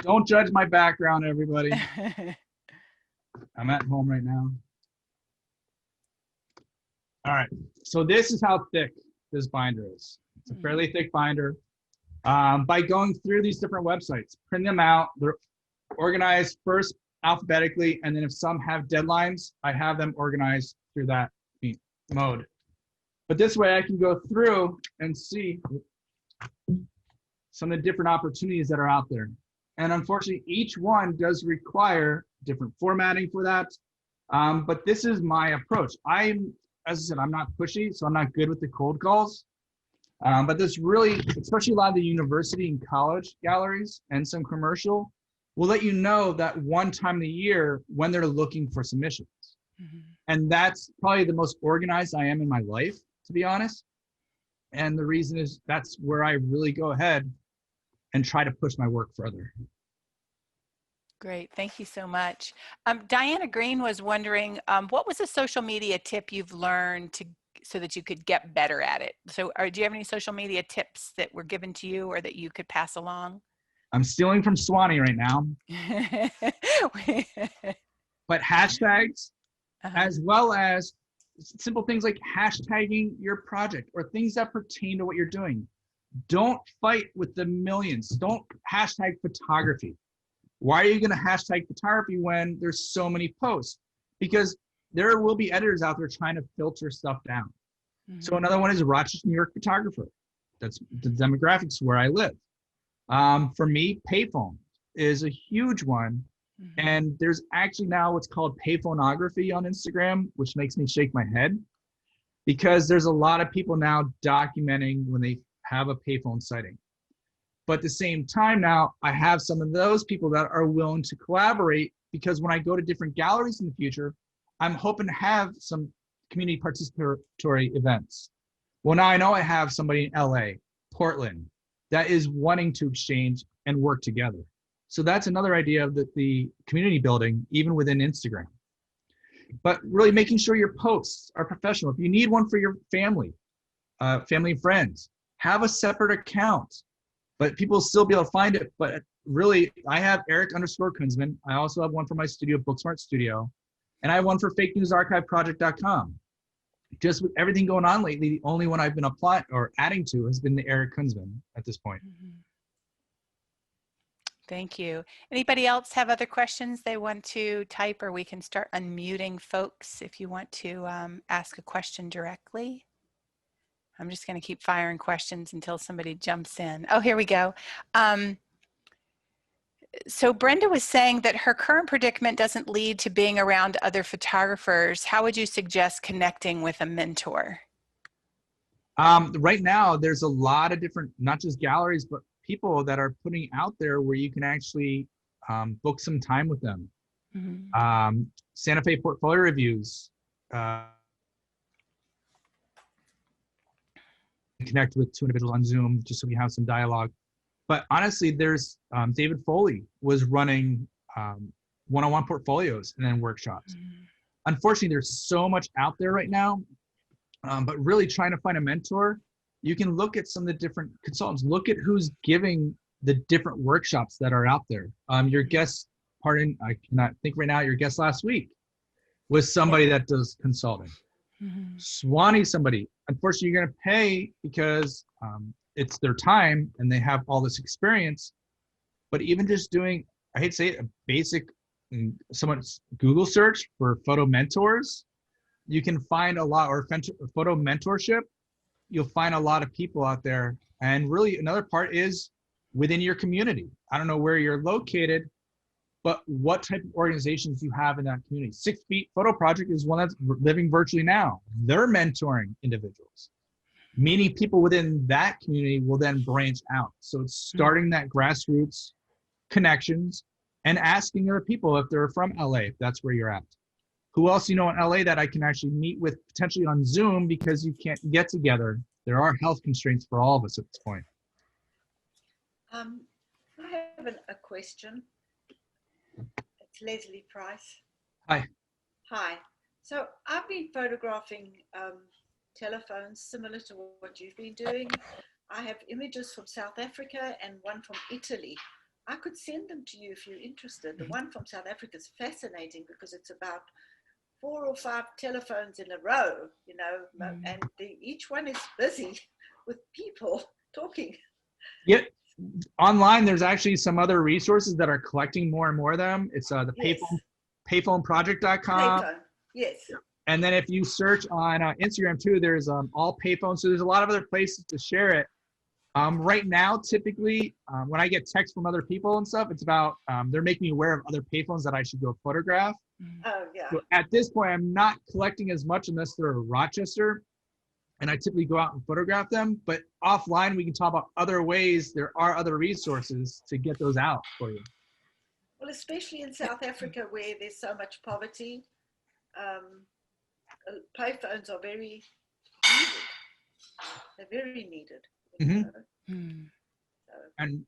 Don't judge my background, everybody. I'm at home right now. All right. So this is how thick this binder is. It's a fairly thick binder. By going through these different websites, print them out. They're organized first alphabetically, and then if some have deadlines, I have them organized through that mode. But this way I can go through and see some of the different opportunities that are out there. And unfortunately, each one does require different formatting for that. But this is my approach. As I said, I'm not pushy, so I'm not good with the cold calls. But this really, especially a lot of the university and college galleries and some commercial, will let you know that one time a year when they're looking for submissions. And that's probably the most organized I am in my life, to be honest. And the reason is that's where I really go ahead and try to push my work further. Great, thank you so much. Diana Green was wondering, what was a social media tip you've learned so that you could get better at it? So do you have any social media tips that were given to you or that you could pass along? I'm stealing from Swanee right now. But hashtags, as well as simple things like hashtagging your project or things that pertain to what you're doing. Don't fight with the millions. Don't hashtag photography. Why are you going to hashtag photography when there's so many posts? Because there will be editors out there trying to filter stuff down. So another one is Rochester, New York photographer. That's the demographics where I live. For me, payphone is a huge one. And there's actually now what's called payphonography on Instagram, which makes me shake my head because there's a lot of people now documenting when they have a payphone sighting. But at the same time now, I have some of those people that are willing to collaborate because when I go to different galleries in the future, I'm hoping to have some community participatory events. Well, now I know I have somebody in LA, Portland, that is wanting to exchange and work together. So that's another idea of the community building, even within Instagram. But really making sure your posts are professional. If you need one for your family and friends, have a separate account. But people will still be able to find it. But really, I have Eric_Kunsman. I also have one for my studio, Booksmart Studio. And I have one for fakenewsarchiveproject.com. Just with everything going on lately, the only one I've been applying or adding to has been the Eric Kunsman at this point. Thank you. Anybody else have other questions they want to type, or we can start unmuting folks if you want to ask a question directly. I'm just going to keep firing questions until somebody jumps in. Oh, here we go. So Brenda was saying that her current predicament doesn't lead to being around other photographers. How would you suggest connecting with a mentor? Right now, there's a lot of different, not just galleries, but people that are putting out there where you can actually book some time with them. Santa Fe portfolio reviews, connect with 2 individuals on Zoom just so we have some dialogue. But honestly, there's David Foley was running one-on-one portfolios and then workshops. Unfortunately, there's so much out there right now, but really trying to find a mentor, you can look at some of the different consultants, look at who's giving the different workshops that are out there. Your guest, I cannot think right now, your guest last week was somebody that does consulting. Swanee, somebody. Unfortunately, you're going to pay because it's their time and they have all this experience. But even just doing, I hate to say it, a basic someone's Google search for photo mentors, you can find a lot, or photo mentorship, you'll find a lot of people out there. And really another part is within your community. I don't know where you're located, but what type of organizations you have in that community. 6 Feet Photo Project is one that's living virtually now. They're mentoring individuals. Many people within that community will then branch out. So it's starting that grassroots connections and asking other people if they're from LA, if that's where you're at. Who else you know in LA that I can actually meet with potentially on Zoom because you can't get together. There are health constraints for all of us at this point. I have a question. It's Leslie Price. Hi. Hi. So I've been photographing telephones similar to what you've been doing. I have images from South Africa and one from Italy. I could send them to you if you're interested. The one from South Africa is fascinating because it's about 4 or 5 telephones in a row, you know, and each one is busy with people talking. Yeah. Online, there's actually some other resources that are collecting more and more of them. It's the payphoneproject.com. Payphone, yes. And then if you search on Instagram too, there's all payphones. So there's a lot of other places to share it. Right now, typically, when I get texts from other people and stuff, it's about, they're making me aware of other payphones that I should go photograph. Oh, yeah. So at this point, I'm not collecting as much unless they're Rochester. And I typically go out and photograph them. But offline, we can talk about other ways. There are other resources to get those out for you. Well, especially in South Africa where there's so much poverty, payphones are very needed. They're very needed. And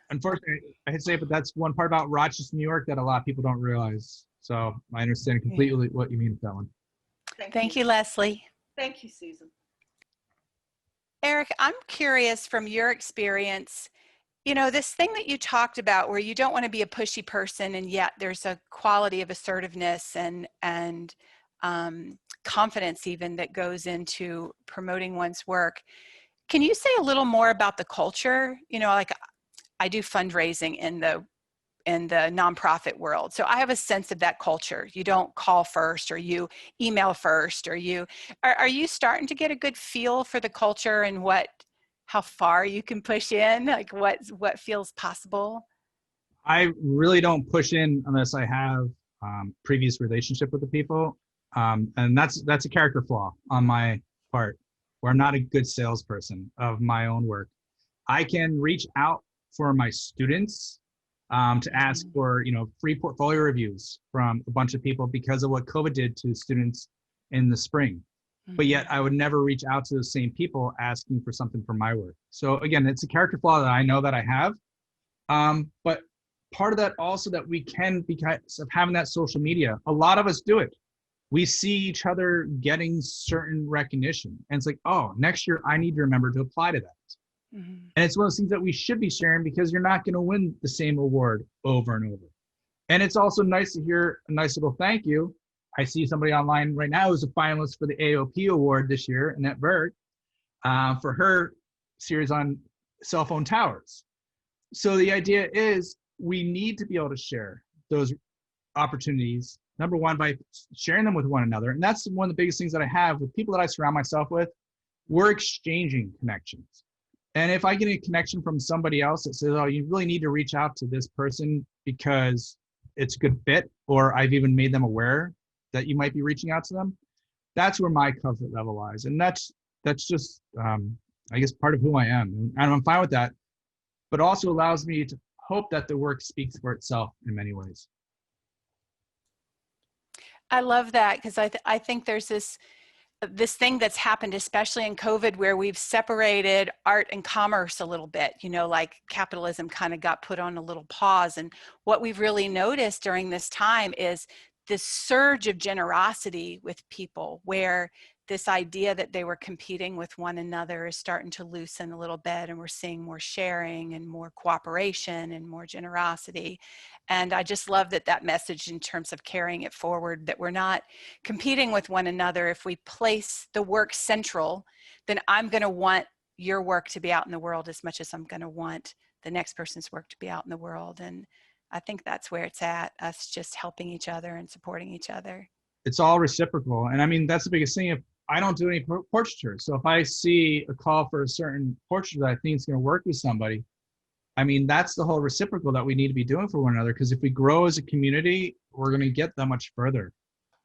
unfortunately, I hate to say it, but that's one part about Rochester, New York that a lot of people don't realize. So I understand completely what you mean with that one. Thank you, Leslie. Thank you, Susan. Eric, I'm curious from your experience, you know, this thing that you talked about where you don't want to be a pushy person and yet there's a quality of assertiveness and confidence even that goes into promoting one's work. Can you say a little more about the culture? You know, like I do fundraising in the nonprofit world. So I have a sense of that culture. You don't call first or you email first or are you starting to get a good feel for the culture and how far you can push in, like what feels possible? I really don't push in unless I have previous relationship with the people. And that's a character flaw on my part, where I'm not a good salesperson of my own work. I can reach out for my students to ask for, you know, free portfolio reviews from a bunch of people because of what COVID did to students in the spring. But yet I would never reach out to the same people asking for something for my work. So again, it's a character flaw that I know that I have. But part of that also that we can, because of having that social media, a lot of us do it. We see each other getting certain recognition. And it's like, oh, next year I need to remember to apply to that. And it's one of those things that we should be sharing because you're not going to win the same award over and over. And it's also nice to hear a nice little thank you. I see somebody online right now who's a finalist for the AOP award this year, Annette Berg, for her series on cell phone towers. So the idea is we need to be able to share those opportunities, number one, by sharing them with one another. And that's one of the biggest things that I have with people that I surround myself with. We're exchanging connections. And if I get a connection from somebody else that says, oh, you really need to reach out to this person because it's a good fit, or I've even made them aware that you might be reaching out to them, that's where my comfort level lies. And that's just, I guess, part of who I am. And I'm fine with that. but also allows me to hope that the work speaks for itself in many ways. I love that, because I think there's this thing that's happened, especially in COVID, where we've separated art and commerce a little bit, like capitalism kind of got put on a little pause. And what we've really noticed during this time is this surge of generosity with people, where this idea that they were competing with one another is starting to loosen a little bit, and we're seeing more sharing and more cooperation and more generosity. And I just love that message in terms of carrying it forward, that we're not competing with one another. If we place the work central, then I'm going to want your work to be out in the world as much as I'm going to want the next person's work to be out in the world. And I think that's where it's at, us just helping each other and supporting each other. It's all reciprocal. And I mean, that's the biggest thing. If I don't do any portraiture, so if I see a call for a certain portrait that I think is going to work with somebody, I mean, that's the whole reciprocal that we need to be doing for one another. Because if we grow as a community, we're going to get that much further.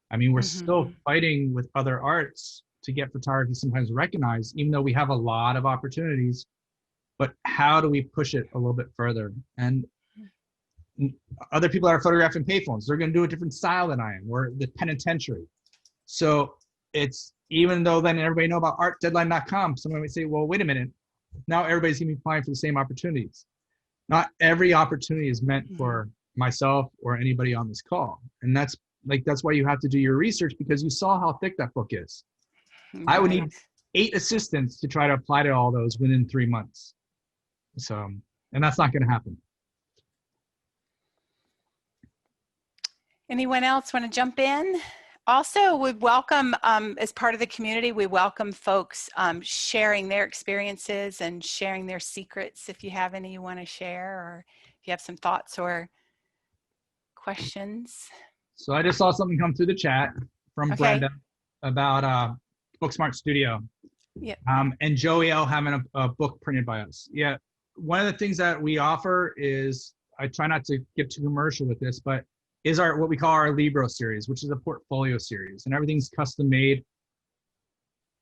I mean, we're still fighting with other arts to get photography sometimes recognized, even though we have a lot of opportunities. But how do we push it a little bit further? And other people that are photographing payphones, they're going to do a different style than I am, or the penitentiary. So it's, even though then everybody know about artdeadline.com, someone might say, well, wait a minute, now everybody's going to be applying for the same opportunities. Not every opportunity is meant for myself or anybody on this call. And that's why you have to do your research, because you saw how thick that book is. Right. I would need 8 assistants to try to apply to all those within 3 months. So, and that's not going to happen. Anyone else want to jump in? Also, we welcome, as part of the community, we welcome folks sharing their experiences and sharing their secrets. If you have any you want to share, or if you have some thoughts or questions. So I just saw something come through the chat from Brenda about Booksmart Studio. Yeah. And Joey L having a book printed by us. Yeah. One of the things that we offer is, I try not to get too commercial with this, but is what we call our Libro series, which is a portfolio series, and everything's custom made.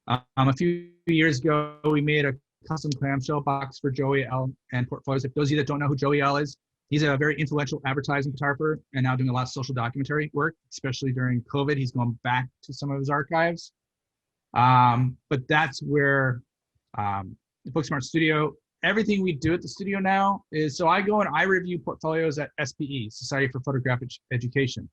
A few years ago, we made a custom clamshell box for Joey L and portfolios. If those of you that don't know who Joey L is, he's a very influential advertising photographer and now doing a lot of social documentary work, especially during COVID. He's going back to some of his archives. But that's where the Booksmart Studio, everything we do at the studio now is, so I go and I review portfolios at SPE, Society for Photographic Education.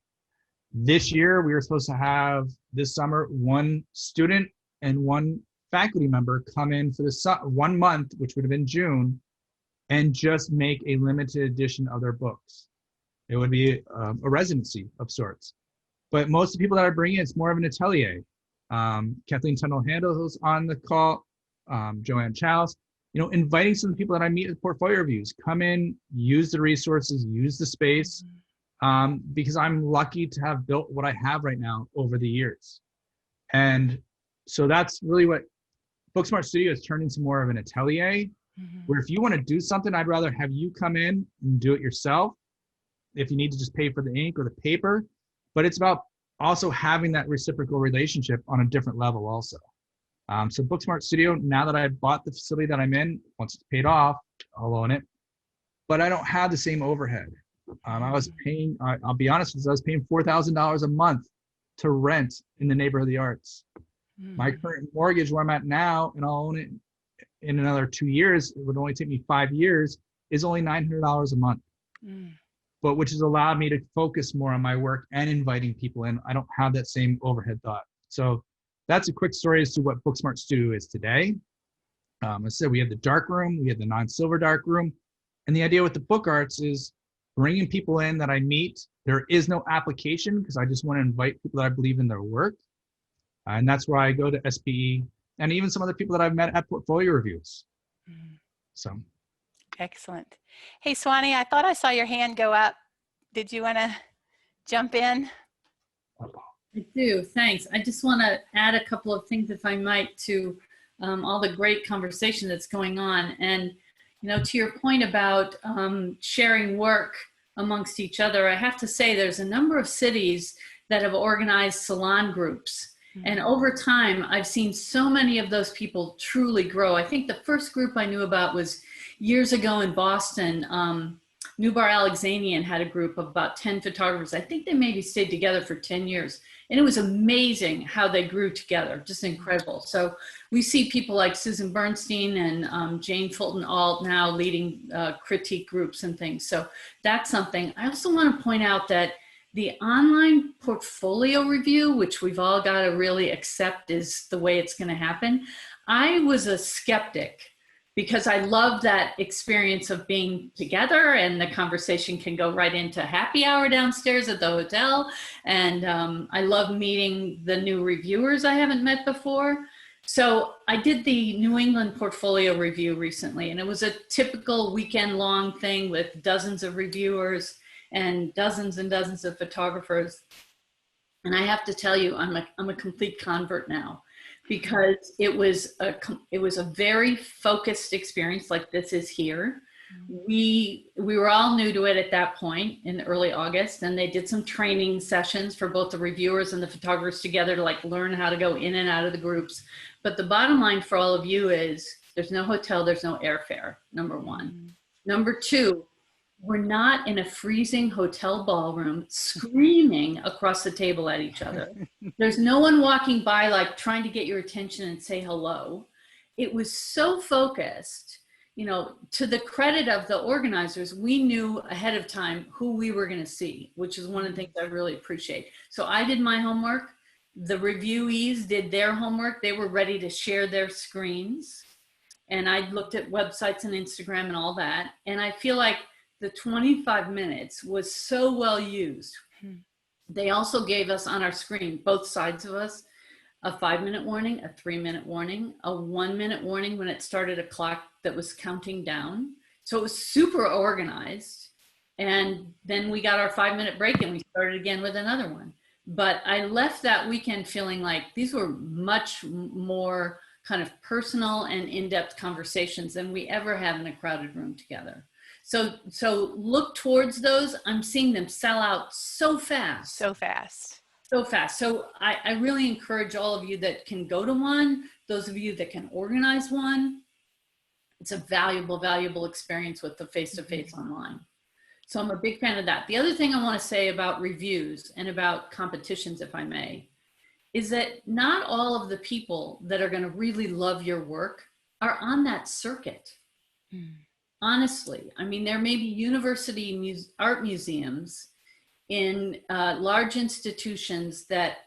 This year, we were supposed to have, this summer, 1 student and 1 faculty member come in for the 1 month, which would have been June, and just make a limited edition of their books. It would be a residency of sorts. But most of the people that I bring in, it's more of an atelier. Kathleen Tundle-Handel, who's on the call, Joanne Chalice, inviting some of the people that I meet at portfolio reviews, come in, use the resources, use the space, because I'm lucky to have built what I have right now over the years. And so that's really what Booksmart Studio has turned into, more of an atelier, where if you want to do something, I'd rather have you come in and do it yourself, if you need to just pay for the ink or the paper. But it's about also having that reciprocal relationship on a different level also. So Booksmart Studio, now that I bought the facility that I'm in, once it's paid off, I'll own it. But I don't have the same overhead. I was paying, I'll be honest with you, I was paying $4,000 a month to rent in the neighborhood of the arts. My current mortgage, where I'm at now, and I'll own it in another 2 years, it would only take me 5 years, is only $900 a month. But which has allowed me to focus more on my work and inviting people in. I don't have that same overhead thought. So that's a quick story as to what Booksmart Studio is today. I said we have the dark room, we have the non-silver dark room. And the idea with the book arts is bringing people in that I meet. There is no application, because I just want to invite people that I believe in their work. And that's why I go to SPE, and even some other people that I've met at portfolio reviews. So. Excellent. Hey, Swanee, I thought I saw your hand go up. Did you want to jump in? I do, thanks. I just want to add a couple of things, if I might, to all the great conversation that's going on. And, to your point about sharing work amongst each other, I have to say there's a number of cities that have organized salon groups. And over time, I've seen so many of those people truly grow. I think the first group I knew about was years ago in Boston. Nubar Alexanian had a group of about 10 photographers. I think they maybe stayed together for 10 years. And it was amazing how they grew together, just incredible. So we see people like Susan Bernstein and Jane Fulton Alt now leading critique groups and things. So that's something. I also want to point out that the online portfolio review, which we've all got to really accept is the way it's going to happen. I was a skeptic because I love that experience of being together, and the conversation can go right into happy hour downstairs at the hotel. And I love meeting the new reviewers I haven't met before. So I did the New England portfolio review recently, and it was a typical weekend-long thing with dozens of reviewers and dozens of photographers. And I have to tell you, I'm a complete convert now, because it was a very focused experience like this is here. We were all new to it at that point in early August, and they did some training sessions for both the reviewers and the photographers together to like learn how to go in and out of the groups. But the bottom line for all of you is there's no hotel, there's no airfare, number one. Number two, we're not in a freezing hotel ballroom screaming across the table at each other. There's no one walking by like trying to get your attention and say hello. It was so focused, you know, to the credit of the organizers, we knew ahead of time who we were going to see, which is one of the things I really appreciate. So I did my homework. The reviewees did their homework. They were ready to share their screens. And I looked at websites and Instagram and all that. And I feel like the 25 minutes was so well used. They also gave us on our screen, both sides of us, a 5-minute warning, a 3-minute warning, a 1-minute warning when it started a clock that was counting down. So it was super organized. And then we got our 5-minute break and we started again with another one. But I left that weekend feeling like these were much more kind of personal and in-depth conversations than we ever have in a crowded room together. So look towards those. I'm seeing them sell out so fast. So fast. So fast. So I really encourage all of you that can go to one, those of you that can organize one. It's a valuable, valuable experience with the face-to-face online. So I'm a big fan of that. The other thing I want to say about reviews and about competitions, if I may, is that not all of the people that are going to really love your work are on that circuit. Honestly, I mean, there may be university art museums in large institutions that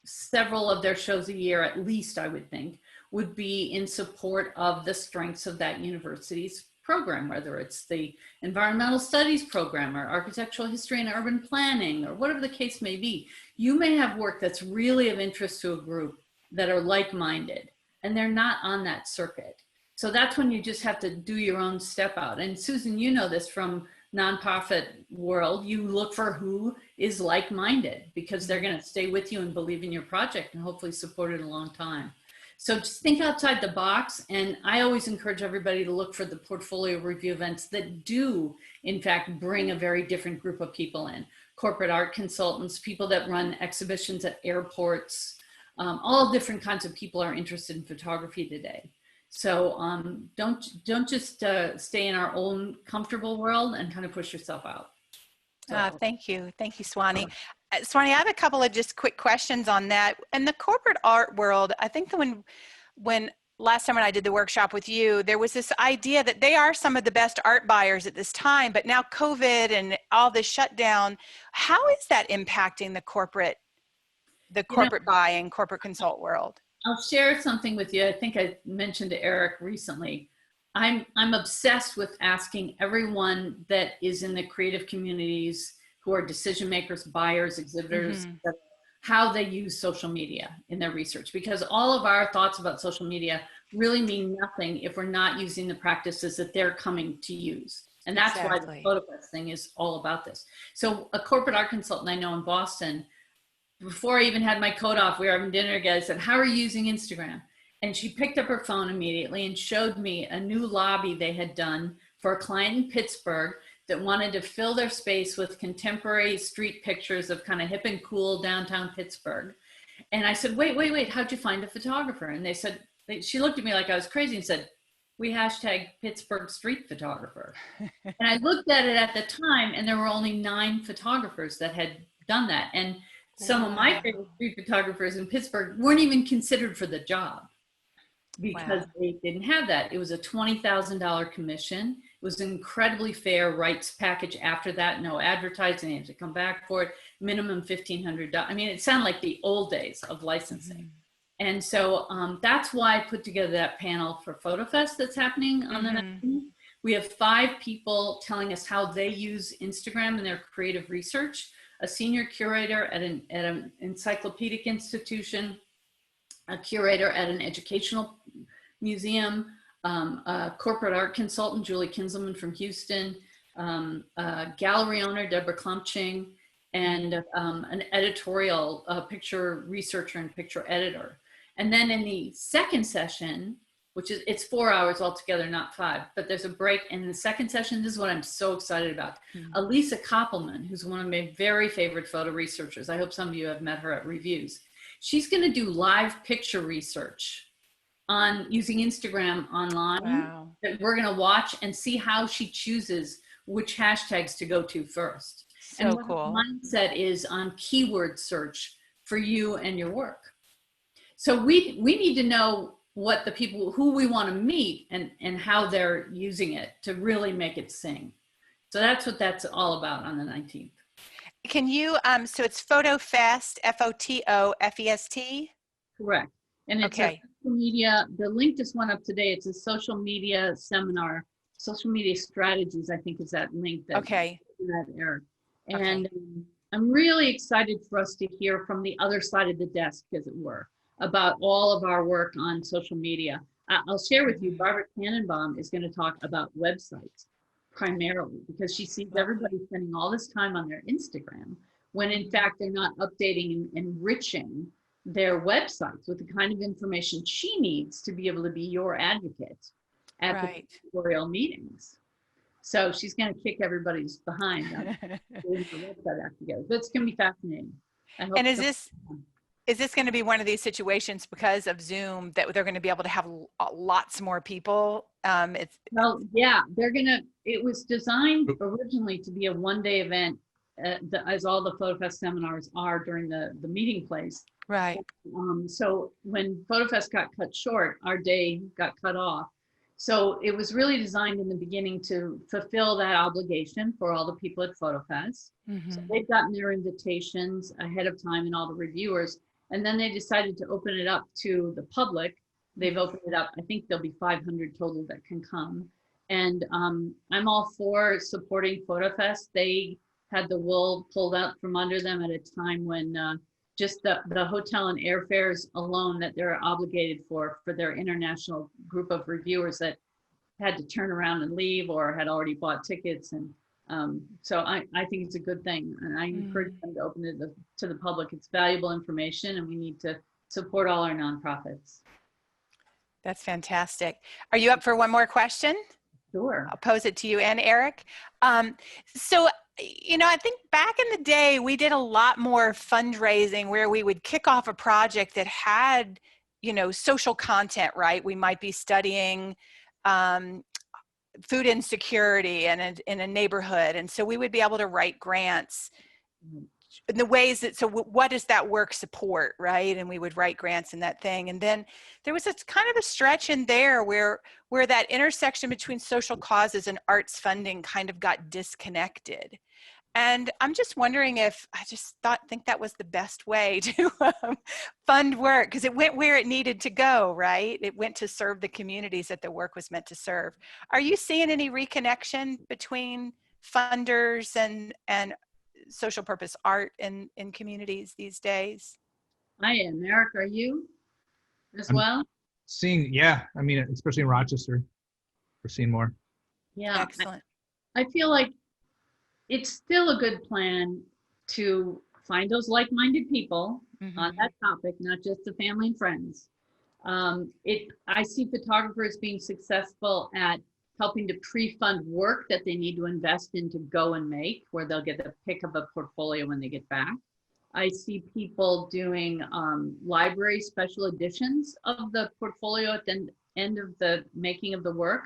several of their shows a year, at least I would think, would be in support of the strengths of that university's program, whether it's the environmental studies program or architectural history and urban planning or whatever the case may be. You may have work that's really of interest to a group that are like-minded, and they're not on that circuit. So that's when you just have to do your own step out. And Susan, you know this from nonprofit world, you look for who is like-minded because they're going to stay with you and believe in your project and hopefully support it a long time. So just think outside the box. And I always encourage everybody to look for the portfolio review events that do, in fact, bring a very different group of people in. Corporate art consultants, people that run exhibitions at airports, all different kinds of people are interested in photography today. So don't just stay in our own comfortable world and kind of push yourself out. So. Thank you, Swani. Swani, I have a couple of just quick questions on that. In the corporate art world, I think that when last time when I did the workshop with you, there was this idea that they are some of the best art buyers at this time, but now COVID and all this shutdown, how is that impacting the corporate buying, corporate consult world? I'll share something with you. I think I mentioned to Eric recently. I'm obsessed with asking everyone that is in the creative communities who are decision makers, buyers, exhibitors, how they use social media in their research, because all of our thoughts about social media really mean nothing if we're not using the practices that they're coming to use. And that's why the PhotoFest thing is all about this. So a corporate art consultant I know in Boston, before I even had my coat off, we were having dinner together, I said, how are you using Instagram? And she picked up her phone immediately and showed me a new lobby they had done for a client in Pittsburgh that wanted to fill their space with contemporary street pictures of kind of hip and cool downtown Pittsburgh. And I said, wait, how'd you find a photographer? And they said, she looked at me like I was crazy and said, we hashtag Pittsburgh street photographer. And I looked at it at the time, and there were only 9 photographers that had done that. And some of my favorite street photographers in Pittsburgh weren't even considered for the job because they didn't have that. It was a $20,000 commission. It was an incredibly fair rights package after that. No advertising, they had to come back for it. Minimum $1,500. I mean, it sounded like the old days of licensing. And so that's why I put together that panel for PhotoFest that's happening on the 19th. We have 5 people telling us how they use Instagram in their creative research. A senior curator at an encyclopedic institution, a curator at an educational museum, a corporate art consultant, Julie Kinzelman from Houston, a gallery owner, Deborah Klumpching, and an editorial picture researcher and picture editor. And then in the second session, which is, it's 4 hours altogether, not 5, but there's a break. And in the second session, this is what I'm so excited about. Elisa Koppelman, who's one of my very favorite photo researchers. I hope some of you have met her at reviews. She's gonna do live picture research on using Instagram online that we're gonna watch and see how she chooses which hashtags to go to first. So and what cool. the mindset is on keyword search for you and your work. So we need to know what the people who we want to meet and how they're using it to really make it sing. So that's what that's all about on the 19th. Can you, so it's PhotoFest, FOTOFEST? Correct. And it's a social media, the link just went up today. It's a social media seminar, social media strategies, I think is that link that, that Eric. And I'm really excited for us to hear from the other side of the desk, as it were, about all of our work on social media. I'll share with you, Barbara Tannenbaum is going to talk about websites primarily, because she sees everybody spending all this time on their Instagram when in fact they're not updating and enriching their websites with the kind of information she needs to be able to be your advocate at the tutorial meetings. So she's going to kick everybody's behind on doing the website act together. But it's going to be fascinating. I hope and is this going to be one of these situations because of Zoom that they're going to be able to have lots more people? Well, yeah, they're going to, it was designed originally to be a one-day event, as all the PhotoFest seminars are during the meeting place. Right. So when PhotoFest got cut short, our day got cut off. So it was really designed in the beginning to fulfill that obligation for all the people at PhotoFest. So they've gotten their invitations ahead of time and all the reviewers. And then they decided to open it up to the public. They've opened it up. I think there'll be 500 total that can come. And I'm all for supporting PhotoFest. They had the wool pulled out from under them at a time when just the hotel and airfares alone that they're obligated for their international group of reviewers that had to turn around and leave or had already bought tickets. And so I think it's a good thing. And I encourage them to open it to the public. It's valuable information and we need to support all our nonprofits. That's fantastic. Are you up for one more question? Sure. I'll pose it to you and Eric. So, you know, I think back in the day, we did a lot more fundraising where we would kick off a project that had, you know, social content, right? We might be studying food insecurity in a neighborhood. And so we would be able to write grants in the ways that, so what does that work support, right? And we would write grants in that thing. And then there was a kind of a stretch in there where that intersection between social causes and arts funding kind of got disconnected. And I'm just wondering if, I just think that was the best way to fund work, because it went where it needed to go, right? It went to serve the communities that the work was meant to serve. Are you seeing any reconnection between funders and social purpose art in communities these days? I am. Eric, are you as well? Seeing, yeah, I mean, especially in Rochester, we're seeing more. Yeah. Excellent. I feel like it's still a good plan to find those like-minded people on that topic, not just the family and friends. I see photographers being successful at helping to pre-fund work that they need to invest in to go and make, where they'll get the pick of a portfolio when they get back. I see people doing library special editions of the portfolio at the end of the making of the work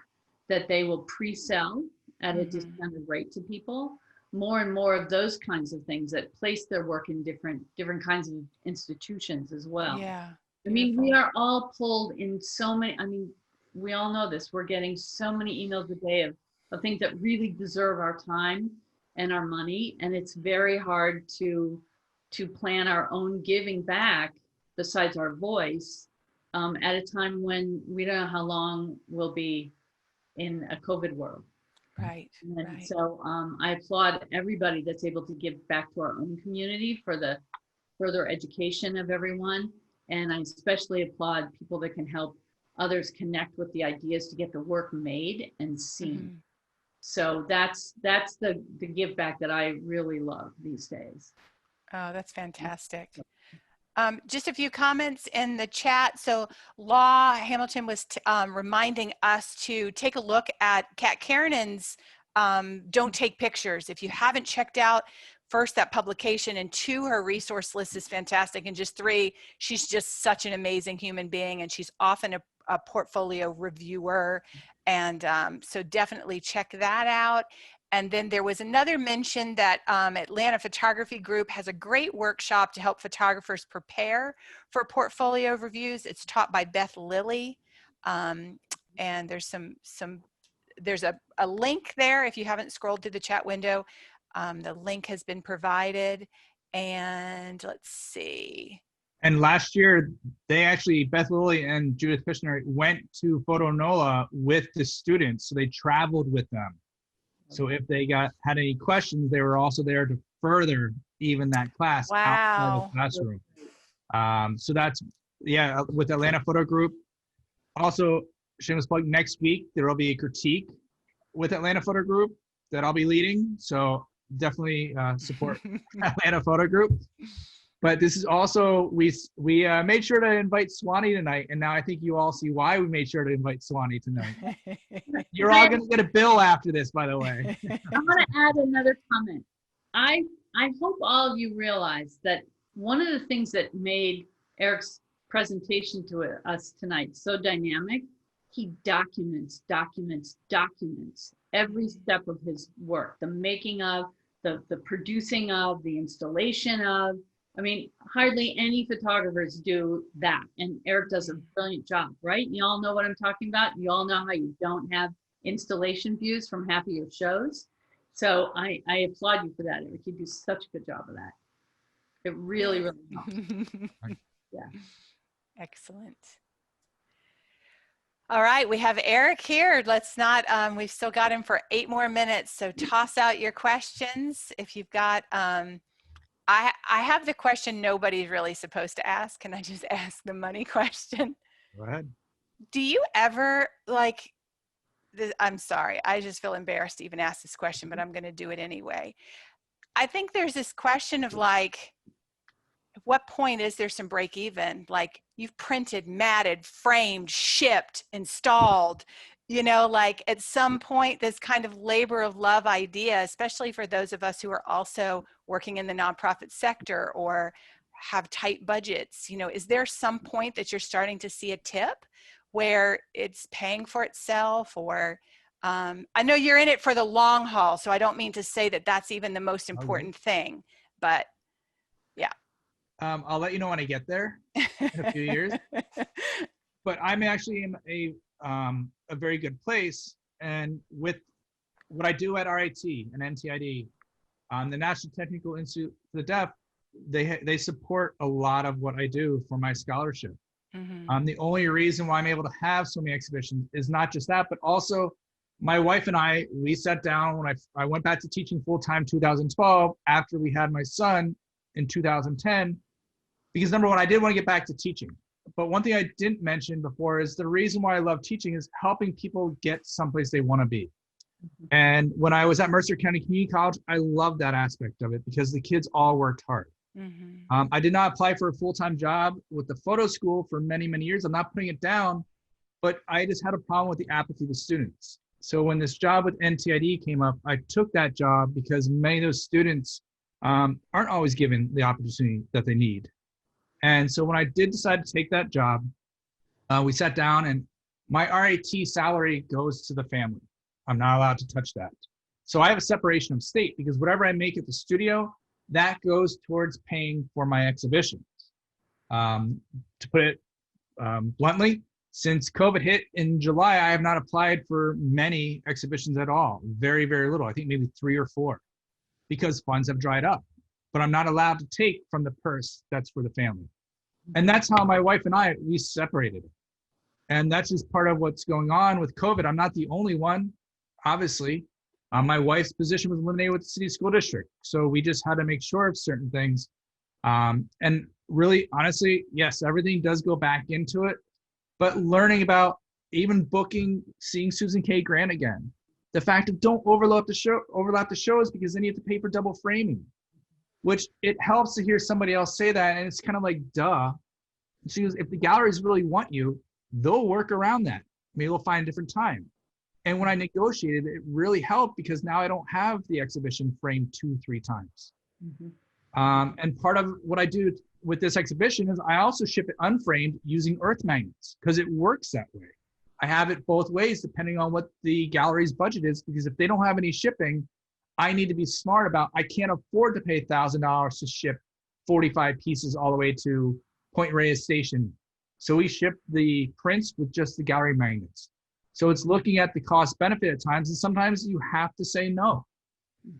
that they will pre-sell at a discounted rate to people. More and more of those kinds of things that place their work in different kinds of institutions as well. Yeah. I mean, we Beautiful. are all pulled in so many, I mean, we all know this. We're getting so many emails a day of things that really deserve our time and our money. And it's very hard to plan our own giving back besides our voice at a time when we don't know how long we'll be in a COVID world. Right. And Right. so I applaud everybody that's able to give back to our own community for the further education of everyone. And I especially applaud people that can help others connect with the ideas to get the work made and seen. So that's the give back that I really love these days. Oh, that's fantastic. Just a few comments in the chat. So Law Hamilton was reminding us to take a look at Kat Karenan's Don't Take Pictures. If you haven't checked out, first, that publication, and two, her resource list is fantastic. And just three, she's just such an amazing human being, and she's often a portfolio reviewer. And so definitely check that out. And then there was another mention that Atlanta Photography Group has a great workshop to help photographers prepare for portfolio reviews. It's taught by Beth Lilly. And there's there's a link there if you haven't scrolled through the chat window. The link has been provided. And let's see. And last year, they actually, Beth Lilly and Judith Kushner went to Photo NOLA with the students. So they traveled with them. So if they had any questions, they were also there to further even that class outside the classroom. So that's, yeah, with Atlanta Photo Group. Also, shameless plug, next week, there will be a critique with Atlanta Photo Group that I'll be leading. So definitely support Atlanta Photo Group. But this is also, we made sure to invite Swanee tonight. And now I think you all see why we made sure to invite Swanee tonight. You're all going to get a bill after this, by the way. I want to add another comment. I hope all of you realize that one of the things that made Eric's presentation to us tonight so dynamic, he documents every step of his work, the making of, the producing of, the installation of. I mean, hardly any photographers do that. And Eric does a brilliant job, right? You all know what I'm talking about. You all know how you don't have installation views from half of your shows. So I applaud you for that, Eric. You do such a good job of that. It really, really helps. Yeah. Excellent. All right, we have Eric here. Let's not, we've still got him for 8 more minutes. So toss out your questions. If you've got, I have the question nobody's really supposed to ask. Can I just ask the money question? Go ahead. Do you ever, like, I'm sorry, I just feel embarrassed to even ask this question, but I'm going to do it anyway. I think there's this question of like, at what point is there some break even? Like, you've printed, matted, framed, shipped, installed, you know, like at some point, this kind of labor of love idea, especially for those of us who are also working in the nonprofit sector or have tight budgets, you know, is there some point that you're starting to see a tip where it's paying for itself? Or I know you're in it for the long haul, so I don't mean to say that that's even the most important thing, but yeah. I'll let you know when I get there in a few years. But I'm actually in a very good place. And with what I do at RIT and NTID, the National Technical Institute for the Deaf, they support a lot of what I do for my scholarship. The only reason why I'm able to have so many exhibitions is not just that, but also my wife and we sat down when I went back to teaching full-time 2012 after we had my son in 2010, because number one, I did want to get back to teaching. But one thing I didn't mention before is the reason why I love teaching is helping people get someplace they want to be. And when I was at Mercer County Community College, I loved that aspect of it because the kids all worked hard. I did not apply for a full-time job with the photo school for many, many years. I'm not putting it down, but I just had a problem with the apathy of the students. So when this job with NTID came up, I took that job because many of those students aren't always given the opportunity that they need. And so when I did decide to take that job, we sat down and my RIT salary goes to the family. I'm not allowed to touch that. So I have a separation of state because whatever I make at the studio, that goes towards paying for my exhibitions. To put it bluntly, since COVID hit in July, I have not applied for many exhibitions at all. Very, very little. I think maybe 3 or 4 because funds have dried up. But I'm not allowed to take from the purse that's for the family. And that's how my wife and we separated it. And that's just part of what's going on with COVID. I'm not the only one, obviously. My wife's position was eliminated with the city school district. So we just had to make sure of certain things. And really, honestly, yes, everything does go back into it. But learning about even booking, seeing Susan K. Grant again. The fact of don't overlap the shows because then you have to pay for double framing, which it helps to hear somebody else say that. And it's kind of like, duh. She goes, if the galleries really want you, they'll work around that. Maybe they'll find a different time. And when I negotiated, it really helped because now I don't have the exhibition framed 2-3 times. And part of what I do with this exhibition is I also ship it unframed using earth magnets because it works that way. I have it both ways depending on what the gallery's budget is, because if they don't have any shipping, I need to be smart about, I can't afford to pay $1,000 to ship 45 pieces all the way to Point Reyes Station. So we ship the prints with just the gallery magnets. So it's looking at the cost benefit at times, and sometimes you have to say no.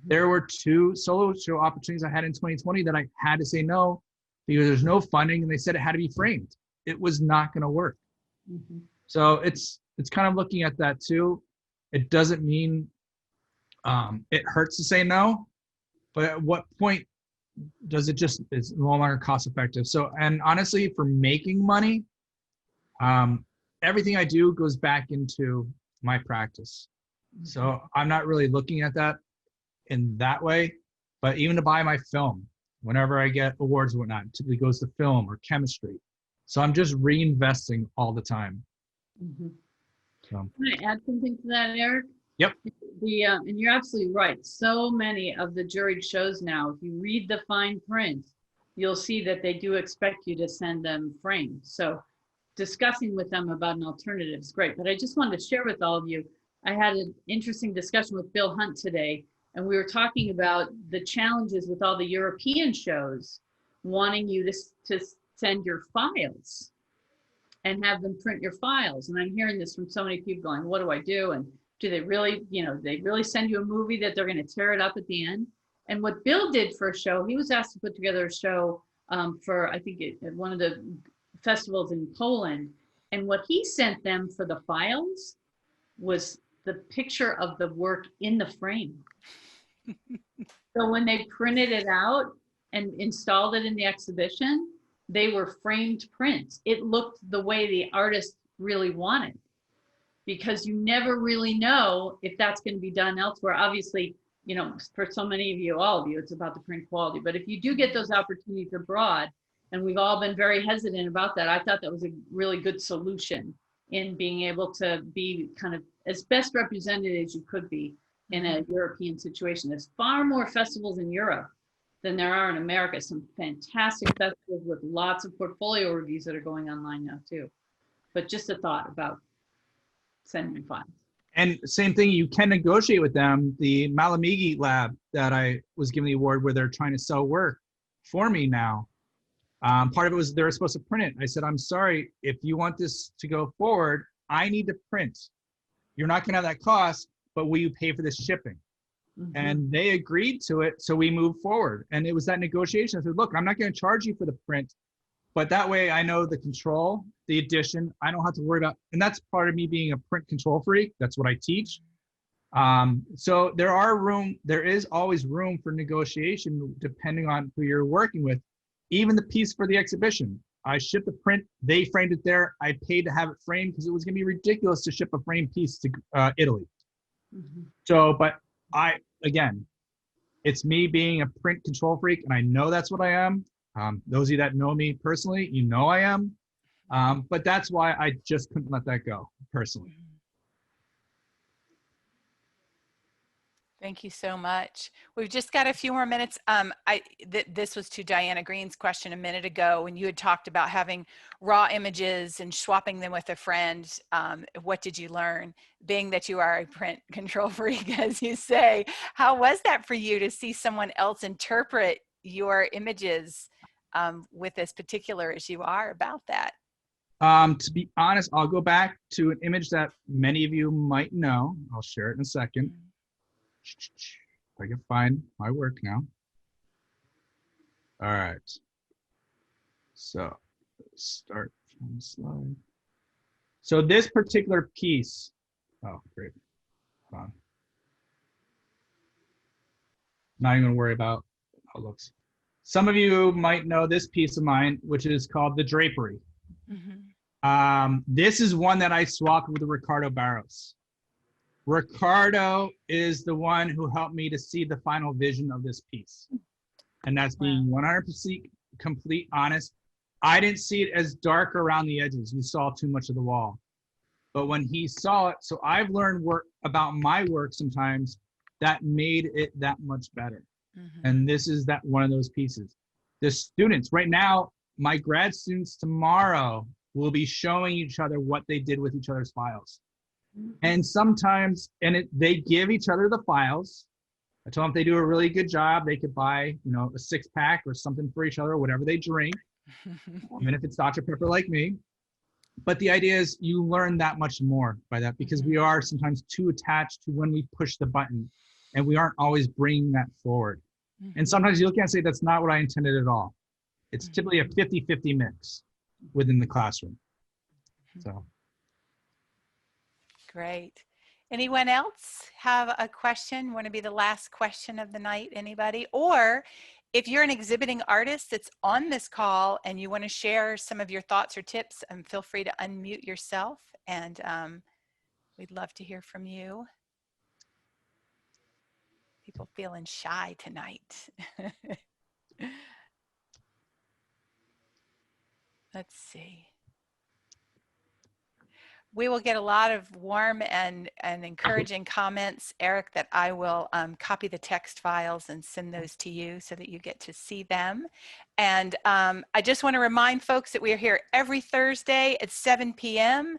There were 2 solo show opportunities I had in 2020 that I had to say no because there's no funding and they said it had to be framed. It was not going to work. So it's kind of looking at that too. It doesn't mean it hurts to say no, but at what point does it just, it's no longer cost effective? So, and honestly, for making money, everything I do goes back into my practice. So I'm not really looking at that in that way, but even to buy my film, whenever I get awards and whatnot, it typically goes to film or chemistry. So I'm just reinvesting all the time. So. Can I add something to that, Eric? Yep. And you're absolutely right. So many of the juried shows now, if you read the fine print, you'll see that they do expect you to send them framed. So discussing with them about an alternative is great. But I just wanted to share with all of you, I had an interesting discussion with Bill Hunt today, and we were talking about the challenges with all the European shows wanting you to send your files and have them print your files. And I'm hearing this from so many people going, what do I do? And do they really, they really send you a movie that they're going to tear it up at the end? And what Bill did for a show, he was asked to put together a show for, I think, at one of the festivals in Poland. And what he sent them for the files was the picture of the work in the frame. So when they printed it out and installed it in the exhibition, they were framed prints. It looked the way the artist really wanted, because you never really know if that's going to be done elsewhere. Obviously, for so many of you, all of you, it's about the print quality. But if you do get those opportunities abroad, and we've all been very hesitant about that, I thought that was a really good solution in being able to be kind of as best represented as you could be in a European situation. There's far more festivals in Europe than there are in America. Some fantastic festivals with lots of portfolio reviews that are going online now too. But just a thought about sending files. And same thing, you can negotiate with them. The Malamigi lab that I was given the award where they're trying to sell work for me now. Part of it was they were supposed to print it. I said, I'm sorry, if you want this to go forward, I need to print. You're not gonna have that cost, but will you pay for this shipping? And they agreed to it, so we moved forward. And it was that negotiation. I said, look, I'm not gonna charge you for the print, but that way I know the control, the edition, I don't have to worry about, and that's part of me being a print control freak. That's what I teach. So there is always room for negotiation depending on who you're working with. Even the piece for the exhibition, I shipped the print, they framed it there. I paid to have it framed because it was gonna be ridiculous to ship a framed piece to Italy. So, but again, it's me being a print control freak, and I know that's what I am. Those of you that know me personally, you know I am. But that's why I just couldn't let that go personally. Thank you so much. We've just got a few more minutes. This was to Diana Green's question a minute ago when you had talked about having raw images and swapping them with a friend. What did you learn? Being that you are a print control freak, as you say, how was that for you to see someone else interpret your images with as particular as you are about that? To be honest, I'll go back to an image that many of you might know. I'll share it in a second. If I can find my work now. All right. So start from the slide. So this particular piece, oh, great. Hold on. Not even gonna worry about how it looks. Some of you might know this piece of mine, which is called The Drapery. Mm-hmm. This is one that I swapped with Ricardo Barros. Ricardo is the one who helped me to see the final vision of this piece. And that's being 100% complete honest. I didn't see it as dark around the edges. You saw too much of the wall. But when he saw it, so I've learned about my work sometimes that made it that much better. Mm-hmm. And this is that one of those pieces. The students, right now, my grad students tomorrow will be showing each other what they did with each other's files. And sometimes, they give each other the files. I tell them if they do a really good job, they could buy, a 6-pack or something for each other, or whatever they drink. Even if it's Dr. Pepper like me. But the idea is you learn that much more by that, because we are sometimes too attached to when we push the button, and we aren't always bringing that forward. And sometimes you look at it and say, that's not what I intended at all. It's typically a 50-50 mix within the classroom. So. Great. Anyone else have a question? Want to be the last question of the night? Anybody? Or if you're an exhibiting artist that's on this call and you want to share some of your thoughts or tips, feel free to unmute yourself, and we'd love to hear from you. People feeling shy tonight. Let's see. We will get a lot of warm and encouraging comments, Eric, that I will copy the text files and send those to you so that you get to see them. And I just want to remind folks that we are here every Thursday at 7 p.m.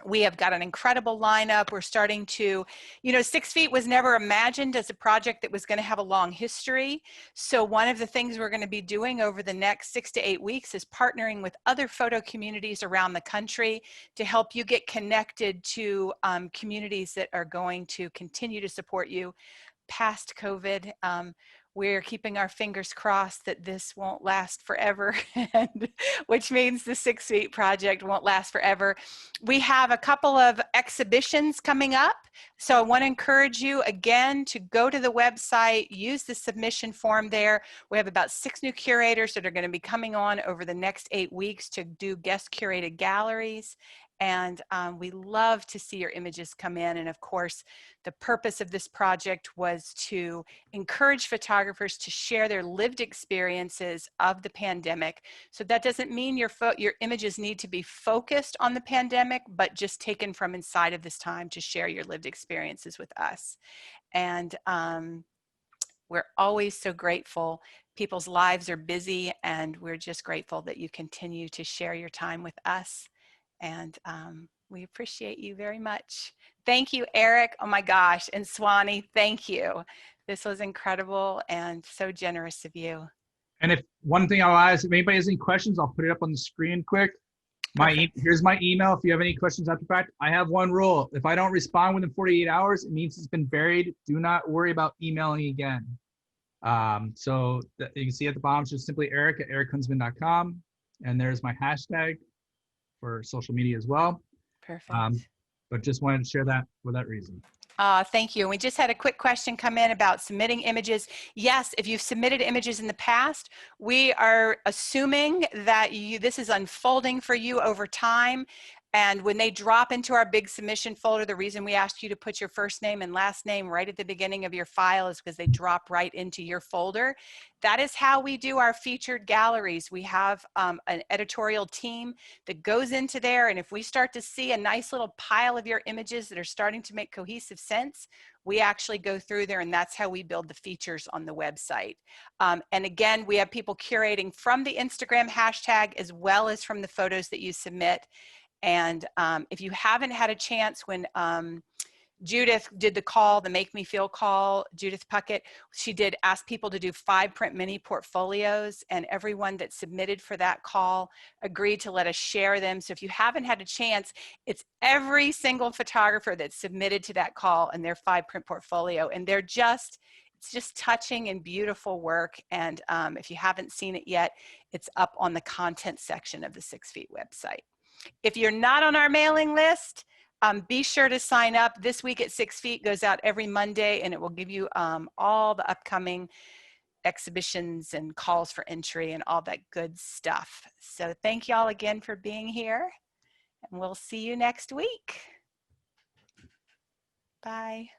We have got an incredible lineup. We're starting to, 6 Feet was never imagined as a project that was going to have a long history. So one of the things we're going to be doing over the next 6 to 8 weeks is partnering with other photo communities around the country to help you get connected to communities that are going to continue to support you past COVID. We're keeping our fingers crossed that this won't last forever, which means the 6 Feet project won't last forever. We have a couple of exhibitions coming up. So I want to encourage you again to go to the website, use the submission form there. We have about 6 new curators that are going to be coming on over the next 8 weeks to do guest curated galleries. And we love to see your images come in. And of course, the purpose of this project was to encourage photographers to share their lived experiences of the pandemic. So that doesn't mean your images need to be focused on the pandemic, but just taken from inside of this time to share your lived experiences with us. And we're always so grateful. People's lives are busy, and we're just grateful that you continue to share your time with us. And we appreciate you very much. Thank you, Eric. Oh my gosh. And Swanee, thank you. This was incredible and so generous of you. And if one thing I'll ask, if anybody has any questions, I'll put it up on the screen quick. Here's my email. If you have any questions after the fact, I have one rule. If I don't respond within 48 hours, it means it's been buried. Do not worry about emailing again. So you can see at the bottom, it's just simply eric@erickunsman.com. And there's my hashtag for social media as well. Perfect. But just wanted to share that for that reason. Thank you. And we just had a quick question come in about submitting images. Yes, if you've submitted images in the past, we are assuming that this is unfolding for you over time. And when they drop into our big submission folder, the reason we asked you to put your first name and last name right at the beginning of your file is because they drop right into your folder. That is how we do our featured galleries. We have an editorial team that goes into there, and if we start to see a nice little pile of your images that are starting to make cohesive sense, we actually go through there, and that's how we build the features on the website. And again, we have people curating from the Instagram hashtag as well as from the photos that you submit. And if you haven't had a chance, when Judith did the call, the Make Me Feel call, Judith Puckett, she did ask people to do 5-print mini portfolios, and everyone that submitted for that call agreed to let us share them. So if you haven't had a chance, it's every single photographer that submitted to that call and their 5-print portfolio, and they're just, it's just touching and beautiful work. And if you haven't seen it yet, it's up on the content section of the 6 Feet website. If you're not on our mailing list, be sure to sign up. This Week at 6 Feet goes out every Monday, and it will give you all the upcoming exhibitions and calls for entry and all that good stuff. So thank y'all again for being here, and we'll see you next week. Bye.